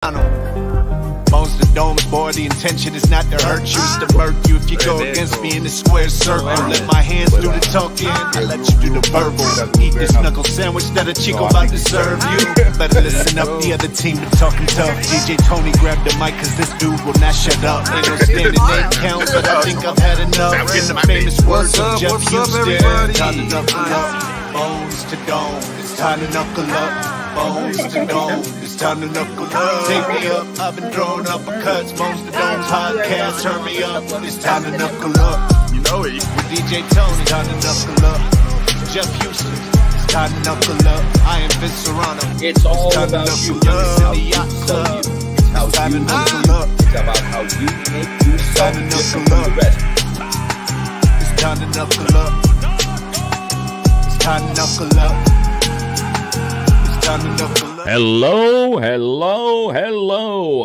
Bones to domes, boy, the intention is not to hurt you, it's to murk you if you go against me in the square circle. Let my hands do the talking, I let you do the verbal. Eat this knuckle sandwich that a chico about to serve you. Better listen up, the other team been talking tough. DJ Tony grabbed the mic cause this dude will not shut up. Ain't no standing name count, but I think I've had enough. In the famous words of Jeff Houston, time to knuckle up. Bones to dome, it's time to knuckle up. Bones to dome, it's time to knuckle up. Take me up, I've been throwing uppercuts. Bones to dome podcast, turn me up. It's time to knuckle up. You know it. With DJ Tony, time to knuckle up. Jeff Houston, it's time to knuckle up. I am Vince Serrano. It's all about you. It's time to knuckle up. It's about how you make yourself different from the rest. It's time to knuckle up. It's time to knuckle up. Hello,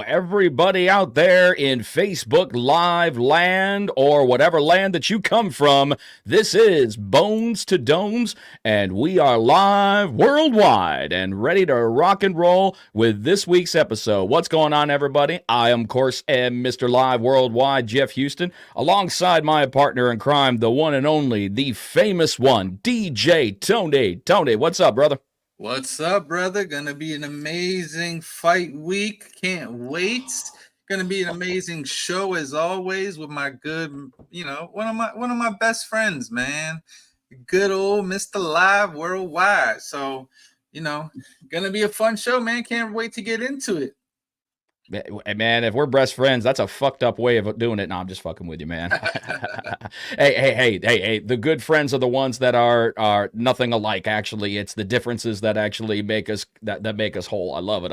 everybody out there in Facebook Live land or whatever land that you come from. This is Bones to Domes, and we are live worldwide and ready to rock and roll with this week's episode. What's going on, everybody? I am, of course, Mr. Live Worldwide, Jeff Houston, alongside my partner in crime, the one and only, the famous one, DJ Tony. Tony, what's up, brother? What's up, brother? Gonna be an amazing fight week. Can't wait. Gonna be an amazing show as always with my good, one of my best friends, man. Good old Mr. Live Worldwide. So, gonna be a fun show, man. Can't wait to get into it. Man, if we're best friends, that's a fucked up way of doing it. No, I'm just fucking with you, man. Hey. The good friends are the ones that are nothing alike, actually. It's the differences that actually make us that make us whole. I love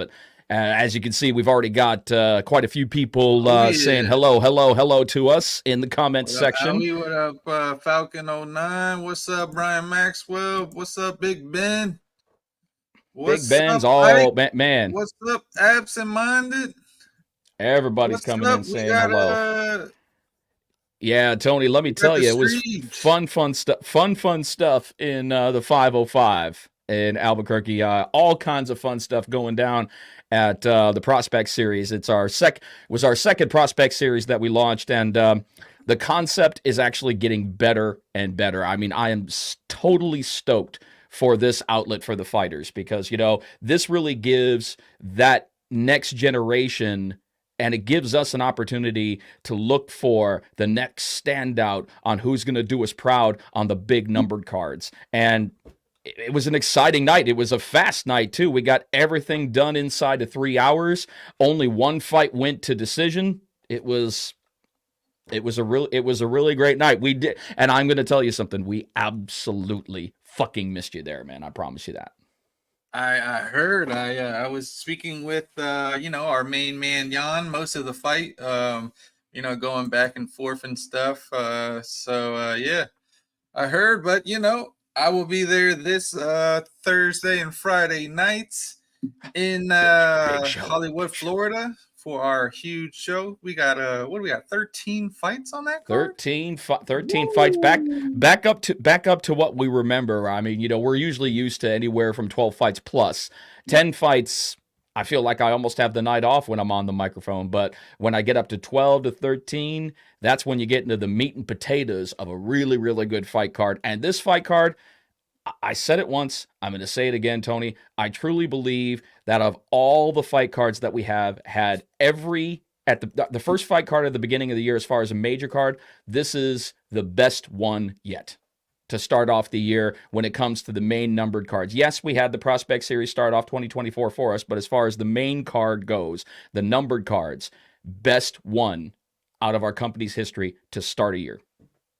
it. As you can see, we've already got quite a few people saying hello to us in the comments section. What up, Falcon09? What's up, Brian Maxwell? What's up, Big Ben? Big Ben's all man. What's up, absent-minded? Everybody's coming in saying hello. Yeah, Tony, let me tell you, it was fun stuff in the 505 in Albuquerque. All kinds of fun stuff going down at the Prospect Series. It was our second Prospect Series that we launched, and the concept is actually getting better and better. I mean, I am totally stoked for this outlet for the fighters because, this really gives that next generation, and it gives us an opportunity to look for the next standout on who's going to do us proud on the big numbered cards. And it was an exciting night. It was a fast night too. We got everything done inside of 3 hours. Only one fight went to decision. It was a really great night. We did, and I'm going to tell you something. We absolutely fucking missed you there, man. I promise you that. I heard. I was speaking with our main man Jan most of the fight. Going back and forth and stuff. Yeah, I heard. But I will be there this Thursday and Friday nights in Hollywood, Florida, for our huge show. We got 13 fights on that card? 13 fights back up to what we remember. I mean, we're usually used to anywhere from 12 fights plus. 10 fights, I feel like I almost have the night off when I'm on the microphone, but when I get up to 12 to 13, that's when you get into the meat and potatoes of a really, really good fight card. And this fight card, I said it once, I'm going to say it again, Tony. I truly believe that of all the fight cards that we have had at the first fight card at the beginning of the year, as far as a major card, this is the best one yet to start off the year when it comes to the main numbered cards. Yes, we had the Prospect Series start off 2024 for us, but as far as the main card goes, the numbered cards, best one out of our company's history to start a year.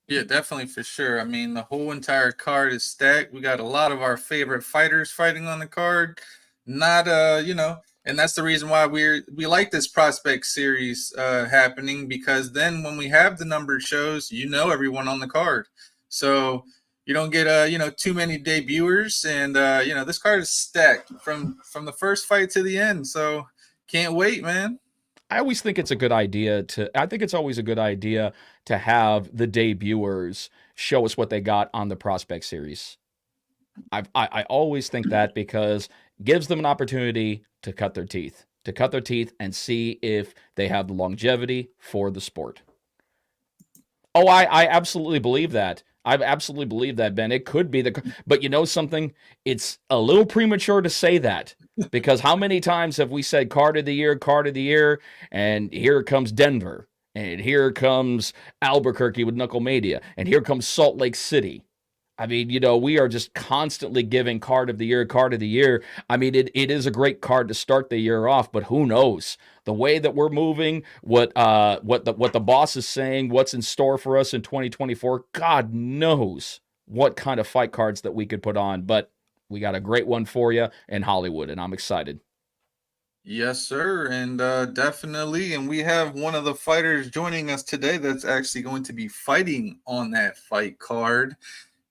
Yeah, definitely, for sure. I mean, the whole entire card is stacked. We got a lot of our favorite fighters fighting on the card. Not, and that's the reason why we like this Prospect Series happening, because then when we have the numbered shows, everyone on the card. So you don't get, too many debuters. And, this card is stacked from the first fight to the end. So can't wait, man. I always think it's a good idea to have the debuters show us what they got on the Prospect Series. I always think that, because it gives them an opportunity to cut their teeth. to cut their teeth and see if they have the longevity for the sport. Oh, I absolutely believe that. I absolutely believe that, Ben. It could be but you know something? It's a little premature to say that, because how many times have we said card of the year, and here comes Denver, and here comes Albuquerque with Knuckle Mania, and here comes Salt Lake City. I mean, you know, we are just constantly giving card of the year. I mean, it is a great card to start the year off, but who knows? The way that we're moving, what the boss is saying, what's in store for us in 2024, God knows what kind of fight cards that we could put on. But we got a great one for you in Hollywood, and I'm excited. Yes, sir, and definitely. And we have one of the fighters joining us today that's actually going to be fighting on that fight card.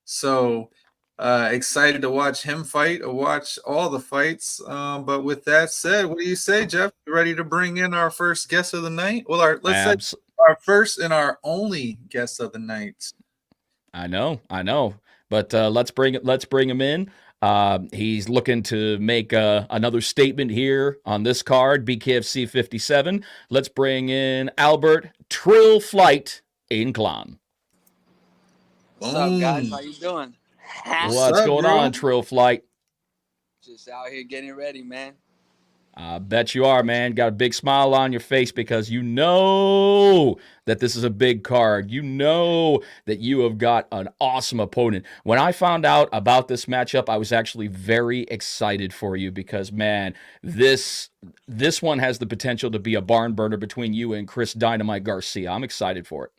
So excited to watch him fight, or watch all the fights. But with that said, what do you say, Jeff? You ready to bring in our first guest of the night? Well, let's say our first and our only guest of the night. I know. But let's bring him in. He's looking to make another statement here on this card, Bkfc 57. Let's bring in Albert Trill Flight Inclan. What's up, guys? How you doing? What's going on, Trill Flight? Just out here getting ready, man. I bet you are, man. Got a big smile on your face because you know that this is a big card. You know that you have got an awesome opponent. When I found out about this matchup, I was actually very excited for you because, man, this one has the potential to be a barn burner between you and Chris Dynamite Garcia. I'm excited for it.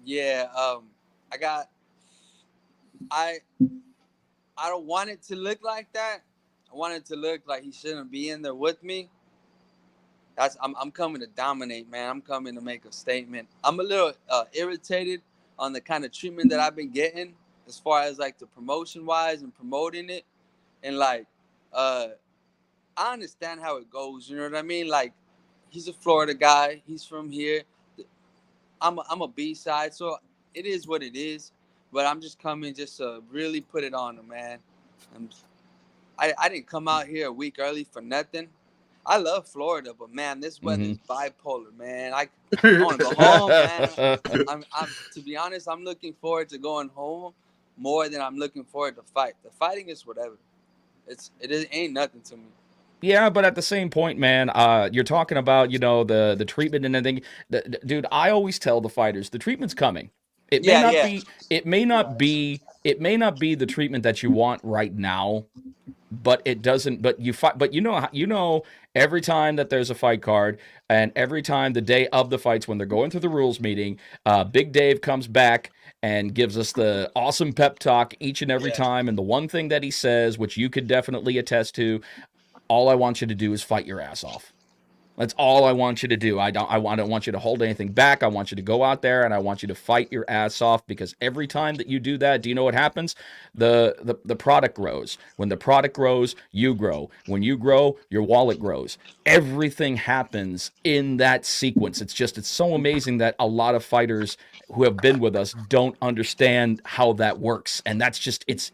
Yeah, I don't want it to look like that. I want it to look like he shouldn't be in there with me. I'm coming to dominate, man. I'm coming to make a statement. I'm a little irritated on the kind of treatment that I've been getting as far as like the promotion wise and promoting it. And like, I understand how it goes. You know what I mean? Like, he's a Florida guy. He's from here. I'm a B-side, so it is what it is. But I'm just coming just to really put it on him, man. I didn't come out here a week early for nothing. I love Florida, but man, this weather is bipolar, man. I want to go home, man. To be honest, I'm looking forward to going home more than I'm looking forward to fight. The fighting is whatever. It ain't nothing to me. Yeah, but at the same point, man, you're talking about, you know, the treatment and everything. Dude, I always tell the fighters the treatment's coming. It may not be the treatment that you want right now, but it doesn't. But you know, every time that there's a fight card, and every time the day of the fights when they're going through the rules meeting, Big Dave comes back and gives us the awesome pep talk each and every time. And the one thing that he says, which you could definitely attest to, all I want you to do is fight your ass off. That's all I want you to do. I don't want you to hold anything back. I want you to go out there and I want you to fight your ass off, because every time that you do that, do you know what happens? The product grows. When the product grows, you grow. When you grow, your wallet grows. Everything happens in that sequence. It's so amazing that a lot of fighters who have been with us don't understand how that works. And that's just it's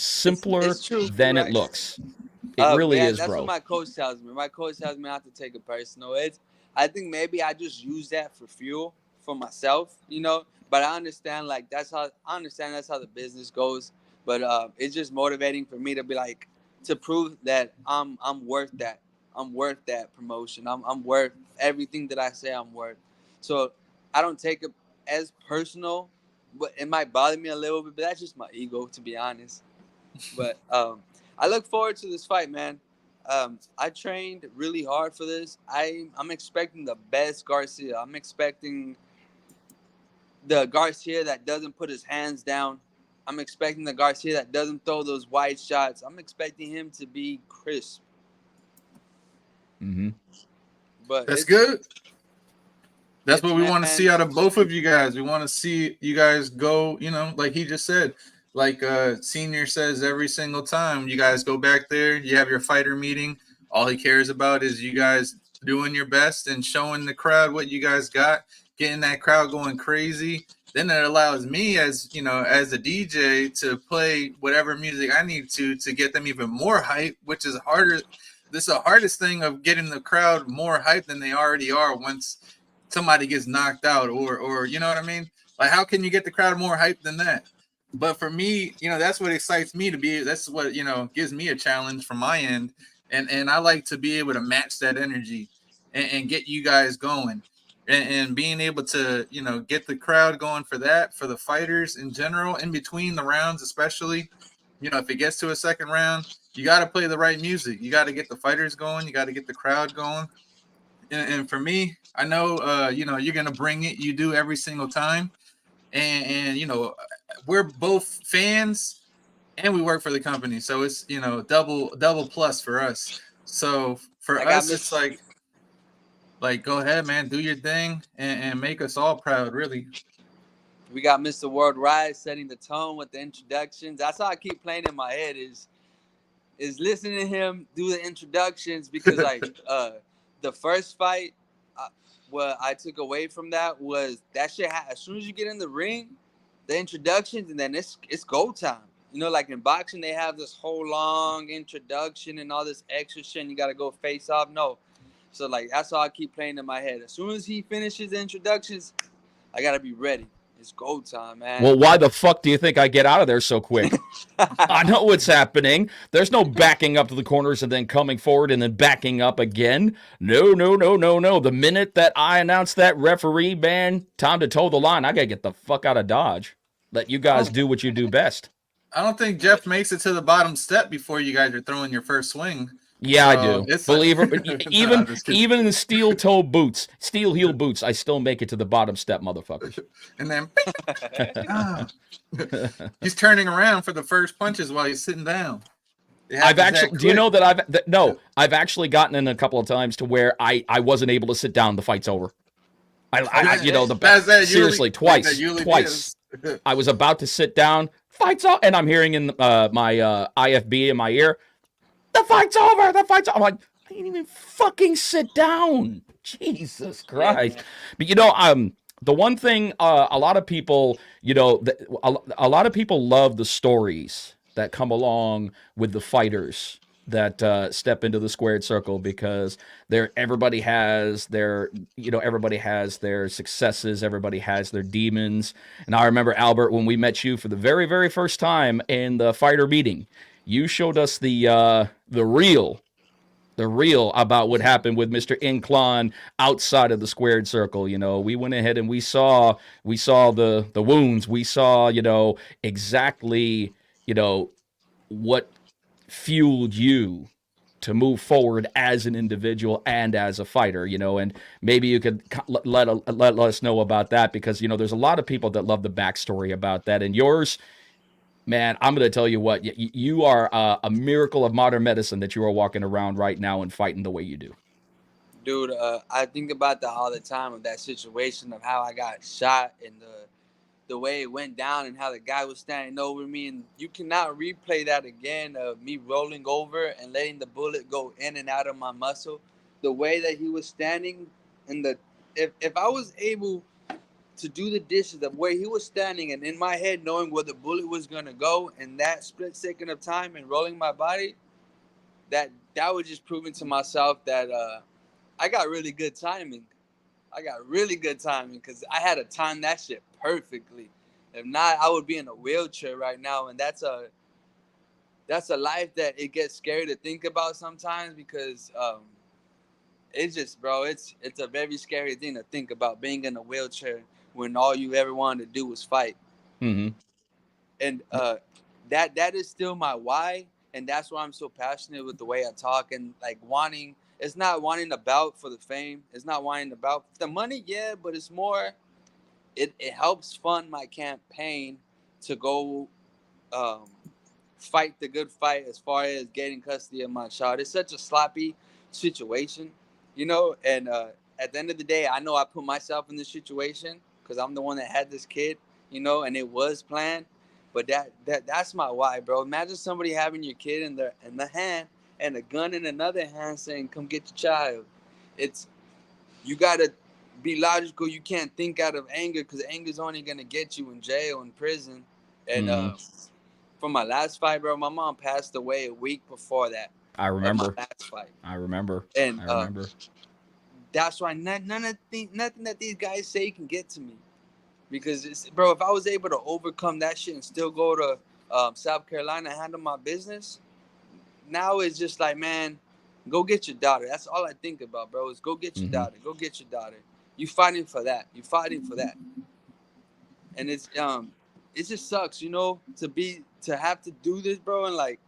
simpler than it looks. It really is, that's bro. What my coach tells me. My coach tells me not to take it personal. I think maybe I just use that for fuel for myself, you know. But I understand, like that's how the business goes. But it's just motivating for me to be like, to prove that I'm worth that. I'm worth that promotion. I'm worth everything that I say I'm worth. So I don't take it as personal, but it might bother me a little bit. But that's just my ego, to be honest. But I look forward to this fight, man. I trained really hard for this. I'm expecting the best Garcia. I'm expecting the Garcia that doesn't put his hands down. I'm expecting the Garcia that doesn't throw those wide shots. I'm expecting him to be crisp. But that's good. That's what we want to see out of both of you guys. We want to see you guys go, you know, like he just said. Like Senior says every single time, you guys go back there, you have your fighter meeting. All he cares about is you guys doing your best and showing the crowd what you guys got, getting that crowd going crazy. Then it allows me, as you know, as a DJ, to play whatever music I need to get them even more hype, which is harder. this is the hardest thing of getting the crowd more hyped than they already are once somebody gets knocked out, or you know what I mean? Like, how can you get the crowd more hyped than that? But for me, you know, that's what excites me to be. That's what, you know, gives me a challenge from my end, and I like to be able to match that energy and get you guys going, and being able to, you know, get the crowd going for that, for the fighters in general, in between the rounds, especially. You know, if it gets to a second round, you got to play the right music. You got to get the fighters going. You got to get the crowd going. And for me, I know, you know, you're gonna bring it. You do every single time, and you know, we're both fans and we work for the company, so it's, you know, double plus for us. So for us, it's like go ahead, man, do your thing and make us all proud. Really, we got Mr. Worldwide setting the tone with the introductions. That's how I keep playing in my head is listening to him do the introductions, because like the first fight, what I took away from that was that shit. As soon as you get in the ring, the introductions, and then it's go time. You know, like in boxing, they have this whole long introduction and all this extra shit, and you got to go face off. No. So, like, that's all I keep playing in my head. As soon as he finishes the introductions, I got to be ready. It's go time, man. Well, why the fuck do you think I get out of there so quick? I know what's happening. There's no backing up to the corners and then coming forward and then backing up again. No. The minute that I announce that referee, man, time to toe the line, I got to get the fuck out of Dodge. Let you guys do what you do best. I don't think Jeff makes it to the bottom step before you guys are throwing your first swing. Yeah, I do. Believe it. Even in the steel heel boots, I still make it to the bottom step, motherfuckers. And then he's turning around for the first punches while he's sitting down. I've actually, do you know that I've actually gotten in a couple of times to where I wasn't able to sit down. The fight's over. Seriously, twice. I was about to sit down. Fight's up, and I'm hearing in my IFB in my ear, the fight's over. The fight's over. I'm like, I didn't even fucking sit down. Jesus Christ. But you know, the one thing a lot of people, you know, a lot of people love the stories that come along with the fighters that step into the squared circle, because everybody has their successes, everybody has their demons. And I remember, Albert, when we met you for the very, very first time in the fighter meeting, you showed us the real about what happened with Mr. Inclan outside of the squared circle. You know, we went ahead and we saw the wounds. We saw, you know, exactly, you know, what fueled you to move forward as an individual and as a fighter, you know, and maybe you could let us know about that, because, you know, there's a lot of people that love the backstory about that. And yours, man, I'm going to tell you what, you are a miracle of modern medicine that you are walking around right now and fighting the way you do. Dude, I think about that all the time, of that situation of how I got shot and the way it went down and how the guy was standing over me. And you cannot replay that again, of me rolling over and letting the bullet go in and out of my muscle. The way that he was standing, and if I was able to do the dishes the way he was standing, and in my head knowing where the bullet was going to go in that split second of time and rolling my body, that was just proving to myself that I got really good timing. Because I had to time that shit perfectly. If not, I would be in a wheelchair right now. And that's a life that it gets scary to think about sometimes, because it's just, bro, it's a very scary thing to think about, being in a wheelchair when all you ever wanted to do was fight. Mm-hmm. And that is still my why. And that's why I'm so passionate with the way I talk, and like it's not wanting the bout for the fame. It's not wanting the bout for the money, yeah, but it's more, it helps fund my campaign to go fight the good fight as far as getting custody of my child. It's such a sloppy situation, you know, and at the end of the day, I know I put myself in this situation because I'm the one that had this kid, you know, and it was planned. But that's my why, bro. Imagine somebody having your kid in the hand and a gun in another hand saying, come get your child. You got to be logical. You can't think out of anger, because anger is only going to get you in jail, in prison. And for my last fight, bro, my mom passed away a week before that. I remember. My last fight. I remember. And I remember. That's why nothing that these guys say can get to me. Because, bro, if I was able to overcome that shit and still go to South Carolina and handle my business, now it's just like, man, go get your daughter. That's all I think about, bro, is go get your daughter. Go get your daughter. You fighting for that. You fighting for that. And it just sucks, you know, to have to do this, bro. And like,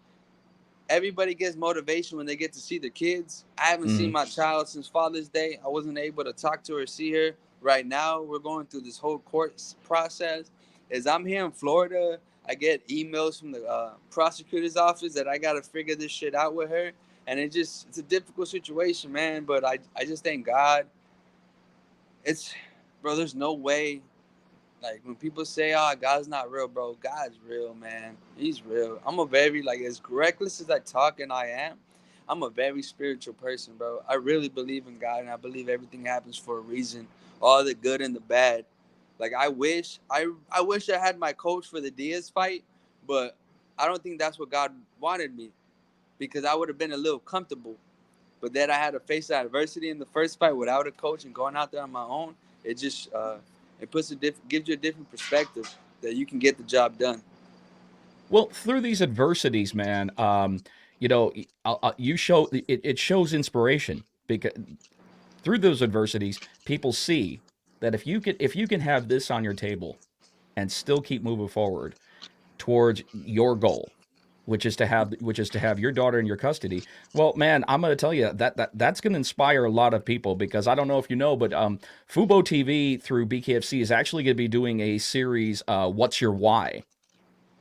everybody gets motivation when they get to see their kids. I haven't seen my child since Father's Day. I wasn't able to talk to her, see her. Right now, we're going through this whole court process. As I'm here in Florida, I get emails from the prosecutor's office that I got to figure this shit out with her. And it's a difficult situation, man. But I just thank God. Bro, there's no way. Like, when people say, oh, God's not real, bro, God's real, man. He's real. I'm a very, like, as reckless as I talk and I am, I'm a very spiritual person, bro. I really believe in God, and I believe everything happens for a reason, all the good and the bad. Like, I wish I had my coach for the Diaz fight, but I don't think that's what God wanted me, because I would have been a little comfortable. But then I had to face the adversity in the first fight without a coach and going out there on my own. It just it gives you a different perspective that you can get the job done. Well, through these adversities, man, you know, it shows inspiration, because through those adversities, people see that if you can have this on your table and still keep moving forward towards your goal, which is to have your daughter in your custody. Well, man, I'm going to tell you that's going to inspire a lot of people, because I don't know if you know, but Fubo TV through Bkfc is actually going to be doing a series, What's Your Why?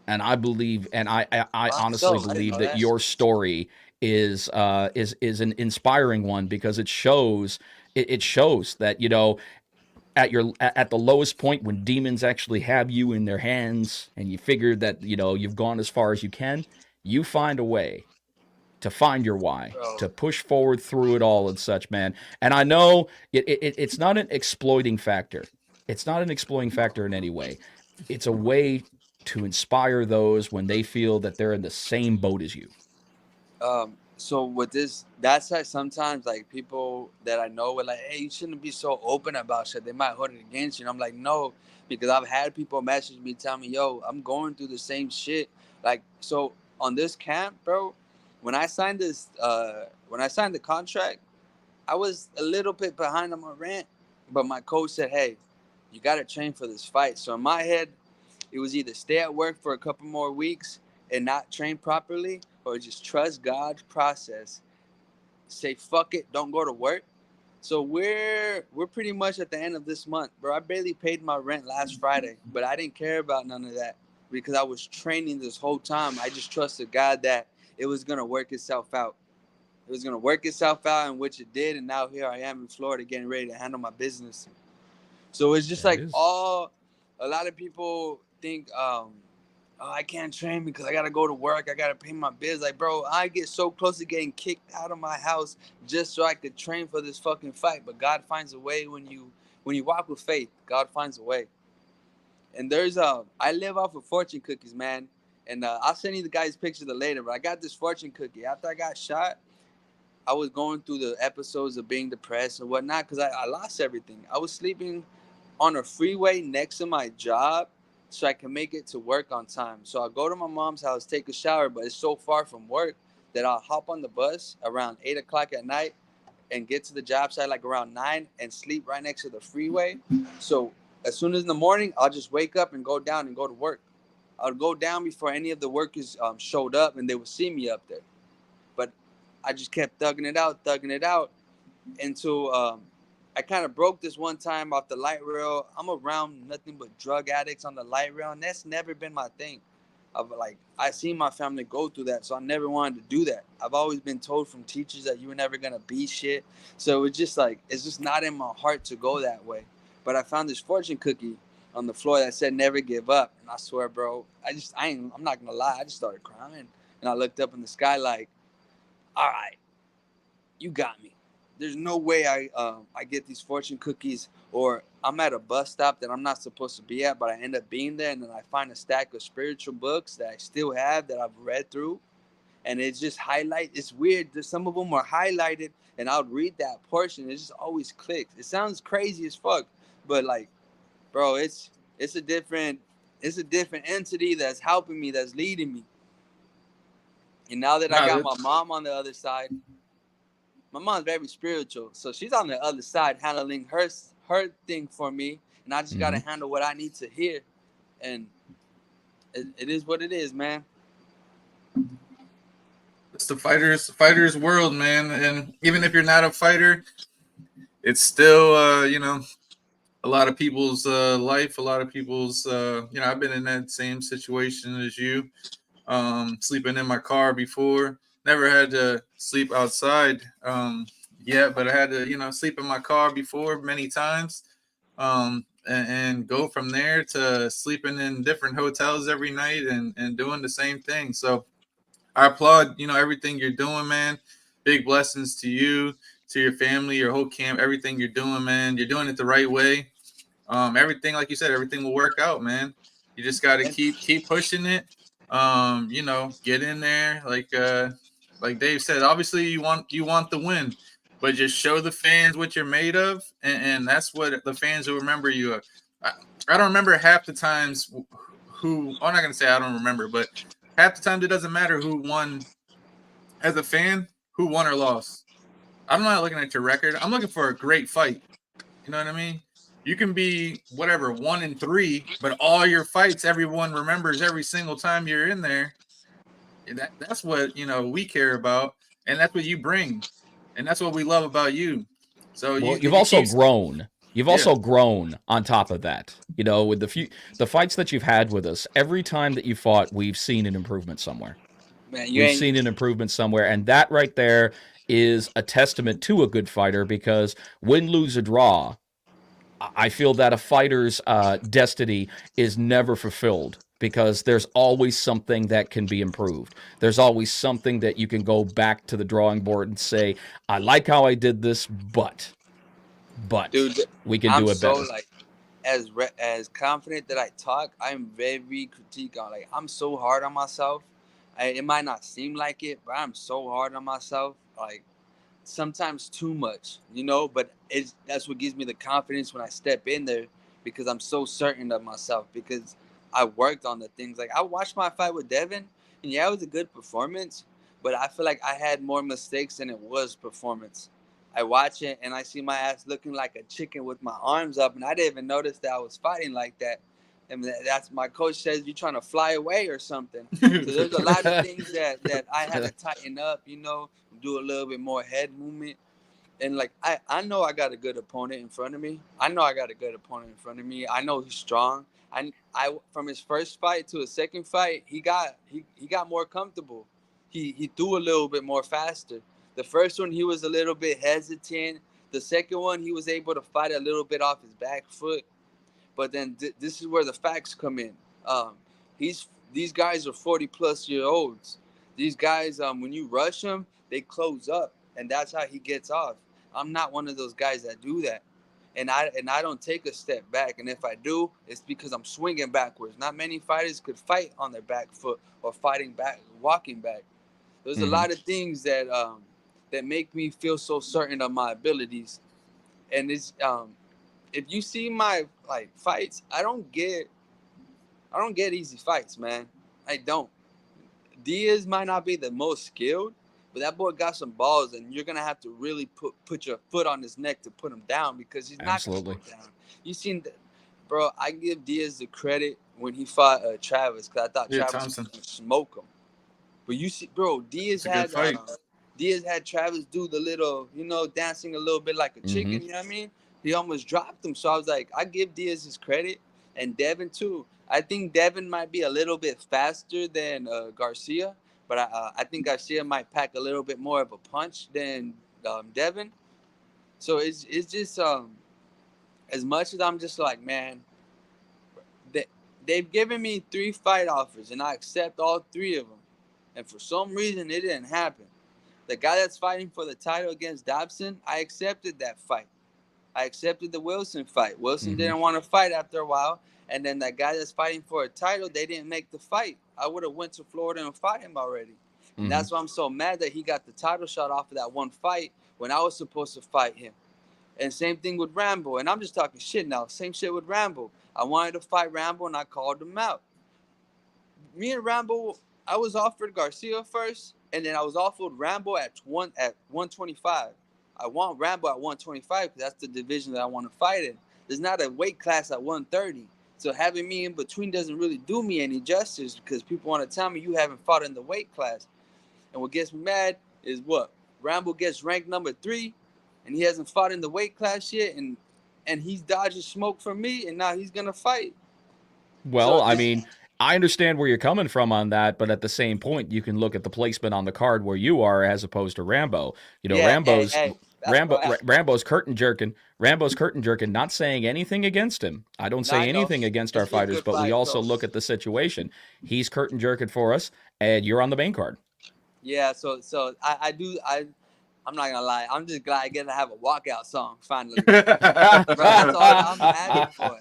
And I believe, and I honestly believe that your story is an inspiring one, because it shows that, you know, at the lowest point, when demons actually have you in their hands and you figure that, you know, you've gone as far as you can, you find a way to find your why, to push forward through it all and such, man. And I know it's not an exploiting factor. It's not an exploiting factor in any way. It's a way to inspire those when they feel that they're in the same boat as you. So with this, that's why sometimes, like, people that I know were like, hey, you shouldn't be so open about shit. They might hold it against you. And I'm like, no, because I've had people message me, tell me, yo, I'm going through the same shit. Like, so on this camp, bro, when I signed the contract, I was a little bit behind on my rent, but my coach said, hey, you got to train for this fight. So in my head, it was either stay at work for a couple more weeks and not train properly, or just trust God's process. Say fuck it, don't go to work. So we're pretty much at the end of this month, bro. I barely paid my rent last Friday, but I didn't care about none of that, because I was training this whole time. I just trusted God that it was gonna work itself out. It was gonna work itself out, in which it did, and now here I am in Florida getting ready to handle my business. So it's just a lot of people think, oh, I can't train because I got to go to work. I got to pay my bills. Like, bro, I get so close to getting kicked out of my house just so I could train for this fucking fight. But God finds a way when you walk with faith. God finds a way. And I live off of fortune cookies, man. And I'll send you the guys pictures later. But I got this fortune cookie. After I got shot, I was going through the episodes of being depressed and whatnot, because I lost everything. I was sleeping on a freeway next to my job, so I can make it to work on time. So I'll go to my mom's house, take a shower, but it's so far from work that I'll hop on the bus around 8 o'clock at night and get to the job site like around 9 and sleep right next to the freeway. So as soon as in the morning, I'll just wake up and go down and go to work. I'll go down before any of the workers showed up, and they would see me up there. But I just kept thugging it out until I kind of broke this one time off the light rail. I'm around nothing but drug addicts on the light rail, and that's never been my thing. I seen my family go through that, so I never wanted to do that. I've always been told from teachers that you were never gonna be shit. So it's just not in my heart to go that way. But I found this fortune cookie on the floor that said never give up, and I swear, bro, I'm not gonna lie, I just started crying, and I looked up in the sky like, all right, you got me. There's no way I get these fortune cookies, or I'm at a bus stop that I'm not supposed to be at, but I end up being there, and then I find a stack of spiritual books that I still have that I've read through, and it's just it's weird. There's some of them are highlighted, and I'll read that portion. It just always clicks. It sounds crazy as fuck, but like, bro, it's a different entity that's helping me, that's leading me. And now that I got my mom on the other side, my mom's very spiritual, so she's on the other side handling her thing for me, and I just gotta handle what I need to hear, and it is what it is, man. It's the fighters world, man. And even if you're not a fighter, it's still you know, a lot of people's life, a lot of people's you know, I've been in that same situation as you, sleeping in my car before. Never had to sleep outside yet, but I had to, you know, sleep in my car before many times, and go from there to sleeping in different hotels every night and doing the same thing. So I applaud, you know, everything you're doing, man. Big blessings to you, to your family, your whole camp, everything you're doing, man. You're doing it the right way. Everything, like you said, everything will work out, man. You just got to keep pushing it. You know, get in there, like Dave said. Obviously, you want the win, but just show the fans what you're made of, and that's what the fans will remember you. I don't remember half the times who. I'm not gonna say I don't remember, but half the time it doesn't matter who won. As a fan, who won or lost, I'm not looking at your record. I'm looking for a great fight. You know what I mean? You can be whatever 1-3, but all your fights, everyone remembers every single time you're in there. That's what, you know, we care about, and that's what you bring, and that's what we love about you. So you've also grown. You've also grown on top of that. You know, with the fights that you've had with us, every time that you fought, we've seen an improvement somewhere. Man, we've seen an improvement somewhere, and that right there is a testament to a good fighter, because win, lose, or draw, I feel that a fighter's destiny is never fulfilled, because there's always something that can be improved. There's always something that you can go back to the drawing board and say, I like how I did this, but dude, we can do it better. I'm so, like, as confident that I talk, I'm very critique on, like, I'm so hard on myself. It might not seem like it, but I'm so hard on myself, like, sometimes too much, you know, but that's what gives me the confidence when I step in there, because I'm so certain of myself, because I worked on the things. Like, I watched my fight with Devin, and yeah, it was a good performance, but I feel like I had more mistakes than it was performance. I watch it and I see my ass looking like a chicken with my arms up, and I didn't even notice that I was fighting like that. And that's, my coach says, you're trying to fly away or something. So there's a lot of things that I had to tighten up, you know, do a little bit more head movement. And, like, I know I got a good opponent in front of me. I know he's strong. I from his first fight to his second fight, he got more comfortable. He threw a little bit more faster. The first one, he was a little bit hesitant. The second one, he was able to fight a little bit off his back foot. But then this is where the facts come in. These guys are 40-plus-year-olds. These guys, when you rush them, they close up, and that's how he gets off. I'm not one of those guys that do that, and I don't take a step back. And if I do, it's because I'm swinging backwards. Not many fighters could fight on their back foot or walking back. There's a lot of things that make me feel so certain of my abilities, and it's if you see my, like, fights, I don't get easy fights, man. I don't. Diaz might not be the most skilled, but that boy got some balls, and you're gonna have to really put your foot on his neck to put him down, because he's not gonna go down. You seen that, bro? I give Diaz the credit when he fought Travis, because I thought Travis was gonna smoke him. But you see, bro, Diaz had Travis do the little, you know, dancing a little bit like a chicken. You know what I mean? He almost dropped him. So I was like, I give Diaz his credit, and Devin too. I think Devin might be a little bit faster than Garcia, but I think Garcia might pack a little bit more of a punch than Devin. So it's just as much as I'm just like, man, they've given me 3 fight offers, and I accept all 3 of them. And for some reason, it didn't happen. The guy that's fighting for the title against Dobson, I accepted that fight. I accepted the Wilson fight. Wilson didn't want to fight after a while. And then that guy that's fighting for a title, they didn't make the fight. I would have went to Florida and fought him already. And that's why I'm so mad that he got the title shot off of that one fight when I was supposed to fight him. And same thing with Rambo. And I'm just talking shit now. Same shit with Rambo. I wanted to fight Rambo, and I called him out. Me and Rambo, I was offered Garcia first, and then I was offered Rambo at 125. I want Rambo at 125 because that's the division that I want to fight in. There's not a weight class at 130. So having me in between doesn't really do me any justice because people want to tell me you haven't fought in the weight class. And what gets me mad is what? Rambo gets ranked number 3, and he hasn't fought in the weight class yet, and he's dodging smoke from me, and now he's going to fight. Well, so, I mean, I understand where you're coming from on that, but at the same point, you can look at the placement on the card where you are as opposed to Rambo. You know, Rambo's curtain jerking. Rambo's curtain jerking, not saying anything against him. I don't say anything against our fighters, but we also look at the situation. He's curtain jerking for us, and you're on the main card. Yeah, so I'm not gonna lie. I'm just glad I get to have a walkout song finally. Bro, that's all I'm happy for.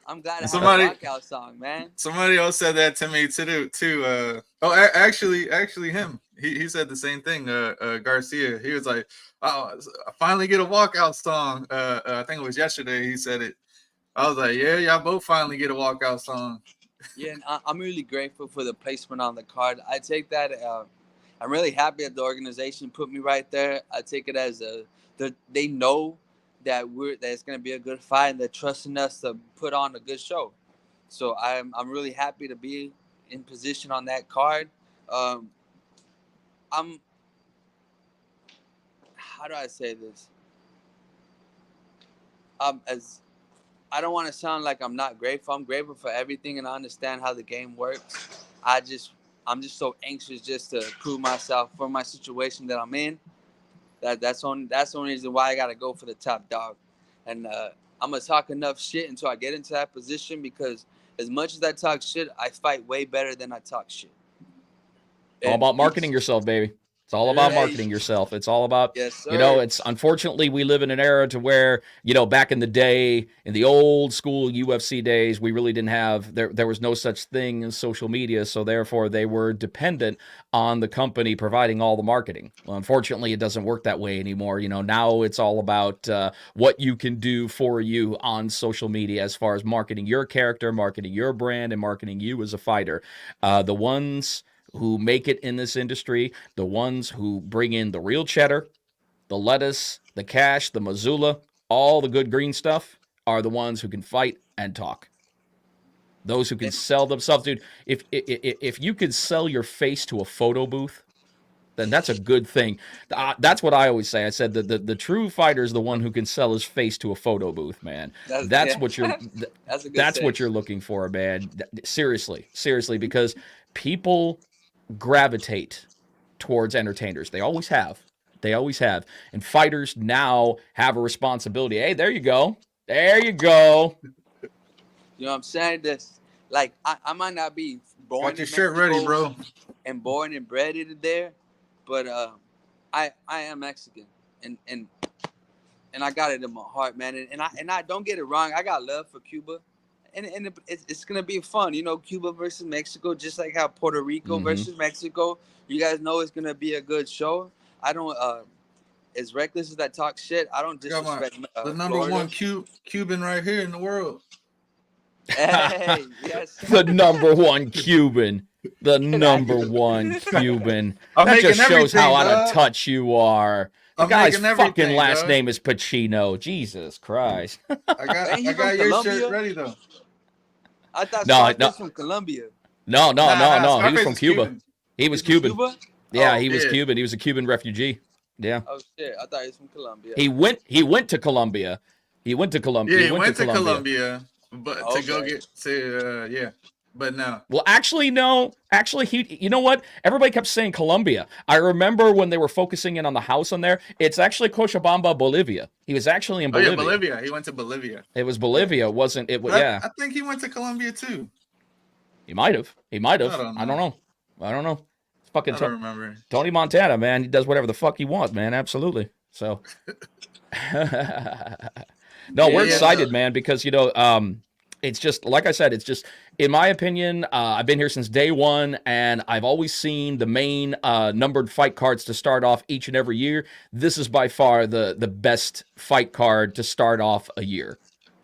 I'm glad to have a walkout song, man. Somebody else said that to me too. Actually, him. He said the same thing. Garcia. He was like, "Oh, I finally get a walkout song." I think it was yesterday. He said it. I was like, "Yeah, y'all both finally get a walkout song." Yeah, and I'm really grateful for the placement on the card. I take that. I'm really happy that the organization put me right there. I take it as they know that it's going to be a good fight, and they're trusting us to put on a good show. So I'm really happy to be in position on that card. How do I say this? I don't want to sound like I'm not grateful. I'm grateful for everything, and I understand how the game works. I'm just so anxious just to prove myself for my situation that I'm in. That's the only reason why I gotta go for the top dog. And I'm gonna talk enough shit until I get into that position, because as much as I talk shit, I fight way better than I talk shit. All about marketing yourself, baby. It's all about marketing yourself. It's all about, you know, it's unfortunately we live in an era to where, you know, back in the day, in the old school UFC days, we really didn't have, there was no such thing as social media. So therefore they were dependent on the company providing all the marketing. Well, unfortunately, it doesn't work that way anymore. You know, now it's all about what you can do for you on social media as far as marketing your character, marketing your brand, and marketing you as a fighter. The ones who make it in this industry, the ones who bring in the real cheddar, the lettuce, the cash, the Missoula, all the good green stuff, are the ones who can fight and talk. Those who can sell themselves. Dude, if you could sell your face to a photo booth, then that's a good thing. That's what I always say. I said that the true fighter is the one who can sell his face to a photo booth, man. That's what you're what you're looking for, man. Seriously, because people gravitate towards entertainers. They always have. And fighters now have a responsibility. Hey, there you go. You know what I'm saying? This, like, I might not be born Got your shirt ready, bro. And born and bred in there, but I am Mexican, and I got it in my heart, man. And I don't get it wrong. I got love for Cuba. And it's going to be fun, you know, Cuba versus Mexico, just like how Puerto Rico versus Mexico. You guys know it's going to be a good show. I don't, as reckless as I talk shit, I don't disrespect the number Florida. One Cuban right here in the world. Hey, yes. The number one Cuban. The number one Cuban. That just shows how out of touch you are. The guy's fucking last name is Pacino. Jesus Christ. I got your shirt ready, though. I thought Scarface was from Colombia. No. He was from Cuba. Cuban. He was Cuban. Cuba? Yeah, he was Cuban. He was a Cuban refugee. Yeah. Oh shit! I thought he was from Colombia. He went to Colombia. Yeah, he went to Colombia, but to go get to But no. Well, actually, no. Actually, you know what? Everybody kept saying Colombia. I remember when they were focusing in on the house on there. It's actually Cochabamba, Bolivia. He was actually in Bolivia. Oh, yeah, Bolivia. He went to Bolivia. It was Bolivia, wasn't it? Yeah. I think he went to Colombia, too. He might have. I don't know. It's fucking remember. Tony Montana, man. He does whatever the fuck he wants, man. Absolutely. So. No, we're excited, man, because, you know, it's just, like I said, it's just, in my opinion, I've been here since day one, and I've always seen the main numbered fight cards to start off each and every year. This is by far the best fight card to start off a year.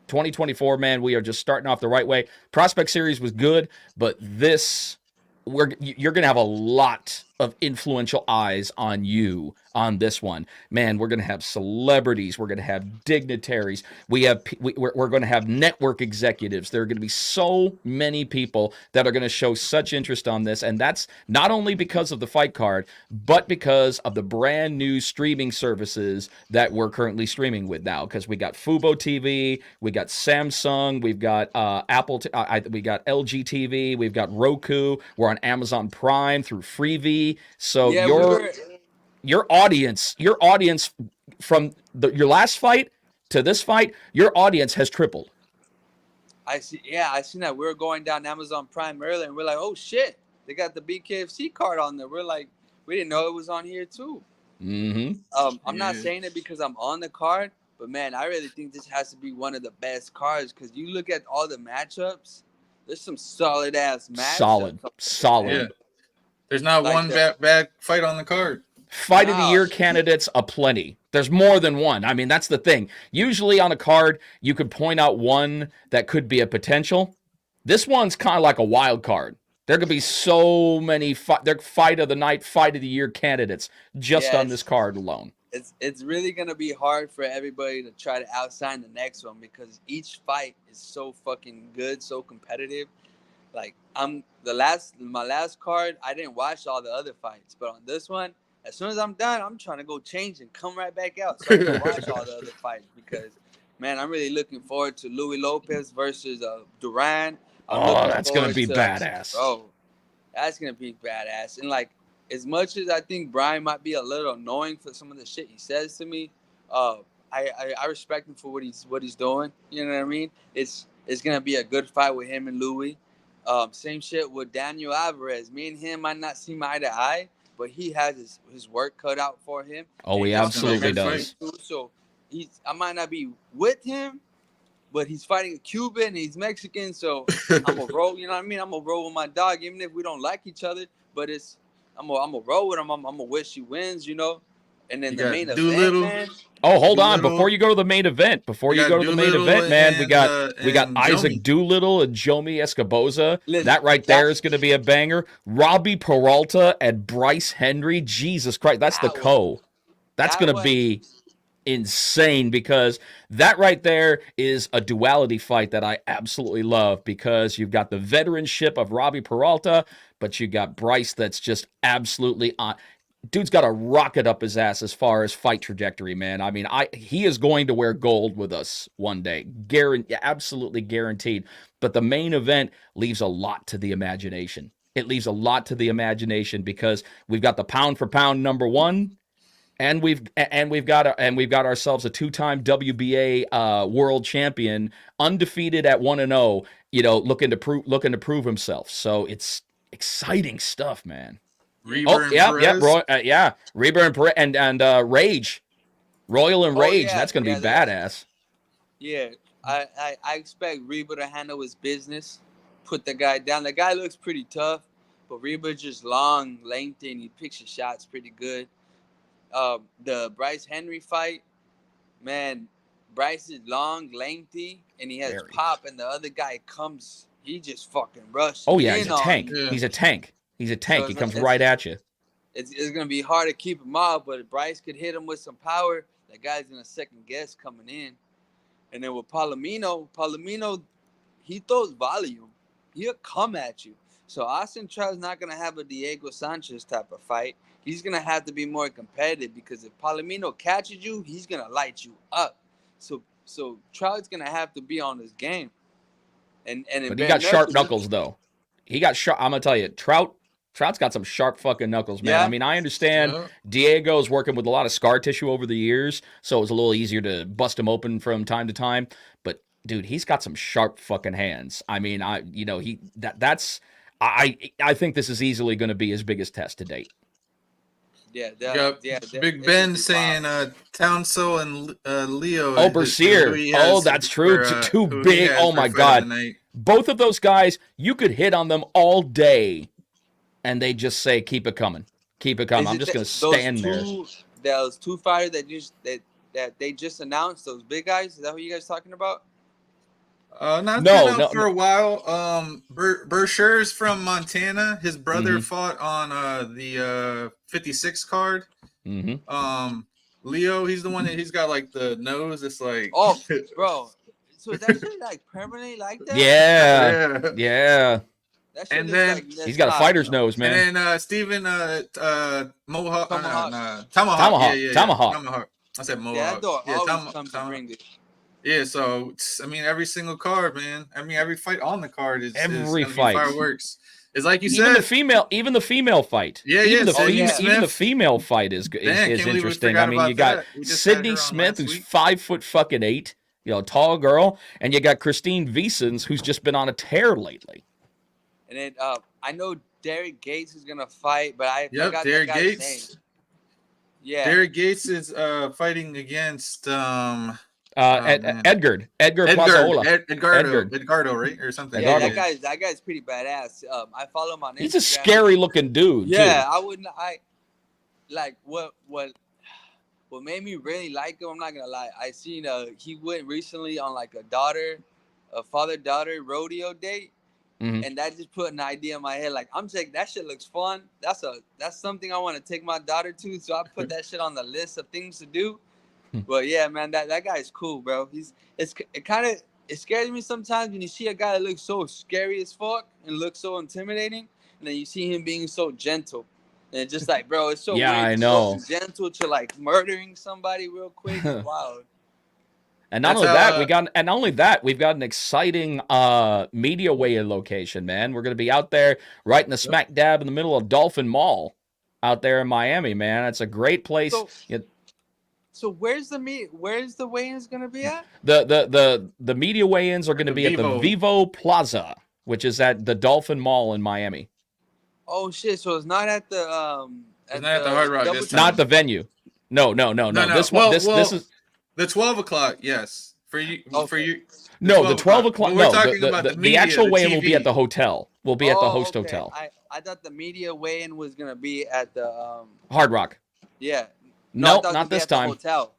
2024, man, we are just starting off the right way. Prospect Series was good, but this, you're going to have a lot of influential eyes on you on this one. Man, we're going to have celebrities. We're going to have dignitaries. We're going to have network executives. There are going to be so many people that are going to show such interest on this. And that's not only because of the fight card, but because of the brand new streaming services that we're currently streaming with now. Because we got Fubo TV, we got Samsung, we've got we got LG TV, we've got Roku. We're on Amazon Prime through Freevee. So Yeah, your audience from your last fight to this fight, your audience has tripled. I see. Yeah, I seen that. We were going down Amazon Prime earlier, and we're like, oh shit, they got the Bkfc card on there. We're like, we didn't know it was on here too. Mm-hmm. I'm not saying it because I'm on the card, but man, I really think this has to be one of the best cards because you look at all the matchups. There's some solid ass matchups. Solid. Yeah. There's not like one bad fight on the card. Fight of the year candidates aplenty. There's more than one. I mean, that's the thing. Usually on a card, you could point out one that could be a potential. This one's kind of like a wild card. There could be so many fight of the night, fight of the year candidates just on this card alone. It's really gonna be hard for everybody to try to outshine the next one because each fight is so fucking good, so competitive. Like my last card, I didn't watch all the other fights, but on this one, as soon as I'm done, I'm trying to go change and come right back out so I can watch all the other fights because, man, I'm really looking forward to Louis Lopez versus Duran. That's gonna be badass, bro. That's gonna be badass. And like, as much as I think Brian might be a little annoying for some of the shit he says to me, I respect him for what he's doing. You know what I mean? It's gonna be a good fight with him and Louis. Same shit with Daniel Alvarez. Me and him might not see eye to eye, but he has his work cut out for him. Oh, he absolutely does. So I might not be with him, but he's fighting a Cuban and he's Mexican. So I'm gonna roll. You know what I mean? I'm gonna roll with my dog, even if we don't like each other. But I'm gonna roll with him. I'm gonna wish he wins. You know. And then the main event, man. Oh, hold on! Before you go to the main event, man, we got Isaac Doolittle and Jomi Escoboza. That right there is going to be a banger. Robbie Peralta and Bryce Henry. Jesus Christ, that's the co. That's going to be insane because that right there is a duality fight that I absolutely love because you've got the veteranship of Robbie Peralta, but you got Bryce that's just absolutely on. Dude's got a rocket up his ass as far as fight trajectory, man. I mean, he is going to wear gold with us one day. Absolutely guaranteed. But the main event leaves a lot to the imagination. It leaves a lot to the imagination because we've got the pound for pound number one, and we've got ourselves a two-time WBA world champion, undefeated at 1-0. You know, looking to prove himself. So it's exciting stuff, man. Reber and Perez? Reber and Perez and Rage, Royal and Rage. Yeah. That's gonna be badass. Yeah, I expect Reber to handle his business, put the guy down. The guy looks pretty tough, but Reber's just long, lengthy, and he picks his shots pretty good. The Bryce Henry fight, man, Bryce is long, lengthy, and he has pop, and the other guy comes, he just fucking rushes. Oh yeah, he's a tank. Yeah. He's a tank. He's a tank. So he comes right at you. It's going to be hard to keep him off, but if Bryce could hit him with some power, that guy's going to second guess coming in. And then with Palomino, he throws volume. He'll come at you. So Austin Trout's not going to have a Diego Sanchez type of fight. He's going to have to be more competitive because if Palomino catches you, he's going to light you up. So Trout's going to have to be on his game. But he got sharp knuckles, though. He got sharp. I'm going to tell you, Trout's got some sharp fucking knuckles, man. Yeah. I mean, I understand Diego's working with a lot of scar tissue over the years, so it was a little easier to bust him open from time to time. But dude, he's got some sharp fucking hands. I mean, I think this is easily going to be his biggest test to date. Yeah, Yep. Big Ben saying Townsend and Leo. Oh, Bercier. Oh, that's true. Too big. Oh my God. Both of those guys, you could hit on them all day, and they just say, "Keep it coming, keep it coming." I'm just gonna stand there. Those two fighters that they just announced, those big guys. Is that what you guys talking about? No, for a while. Bercier's from Montana. His brother fought on the 56 card. Leo, he's the one that he's got like the nose. It's like, oh, bro. So is that shit like permanently like that? Yeah. That shit and then like he's got a fighter's nose, man. And then Steven Tomahawk. Tomahawk. Yeah. Tomahawk. I said Mohawk. Yeah, that door always comes to ring it. Yeah, so I mean, every single card, man. I mean, every fight on the card is every fight fireworks. It's like you even said, even the female fight. Yeah, even the female fight is interesting. I mean, you got Sydney Smith, who's 5'8", you know, tall girl, and you got Christine Wiesens, who's just been on a tear lately. And then I know Derek Gates is gonna fight, but I forgot Derek that guy's Gates. name. Yeah, Derek Gates is fighting against Edgar Plazaola. Edgardo, right? Or something. Yeah, that guy's pretty badass. I follow him on Instagram. He's a scary looking dude. Yeah, too. I like what made me really like him. I'm not gonna lie. I seen he went recently on like a father-daughter rodeo date. And that just put an idea in my head. Like, I'm saying that shit looks fun. That's something I want to take my daughter to. So I put that shit on the list of things to do. But yeah, man, that guy's cool, bro. It scares me sometimes when you see a guy that looks so scary as fuck and looks so intimidating, and then you see him being so gentle. And it's just like, bro, it's so weird. I know. So gentle to like murdering somebody real quick. It's wild. And not only that, we've got an exciting media weigh-in location, man. We're going to be out there right in the smack dab in the middle of Dolphin Mall out there in Miami, man. It's a great place. So where's the weigh-ins going to be at? The media weigh-ins are going to be at the Vivo Plaza, which is at the Dolphin Mall in Miami. Oh shit, so it's not at the it's not at the Hard Rock. Not the venue. No. This is the 12 o'clock, yes. For you. No, the 12 o'clock. We're talking about the actual weigh-in will be at the hotel. Will be at the host hotel. I thought the media weigh-in was gonna be at the Hard Rock. Yeah. No, not this time. Hotel.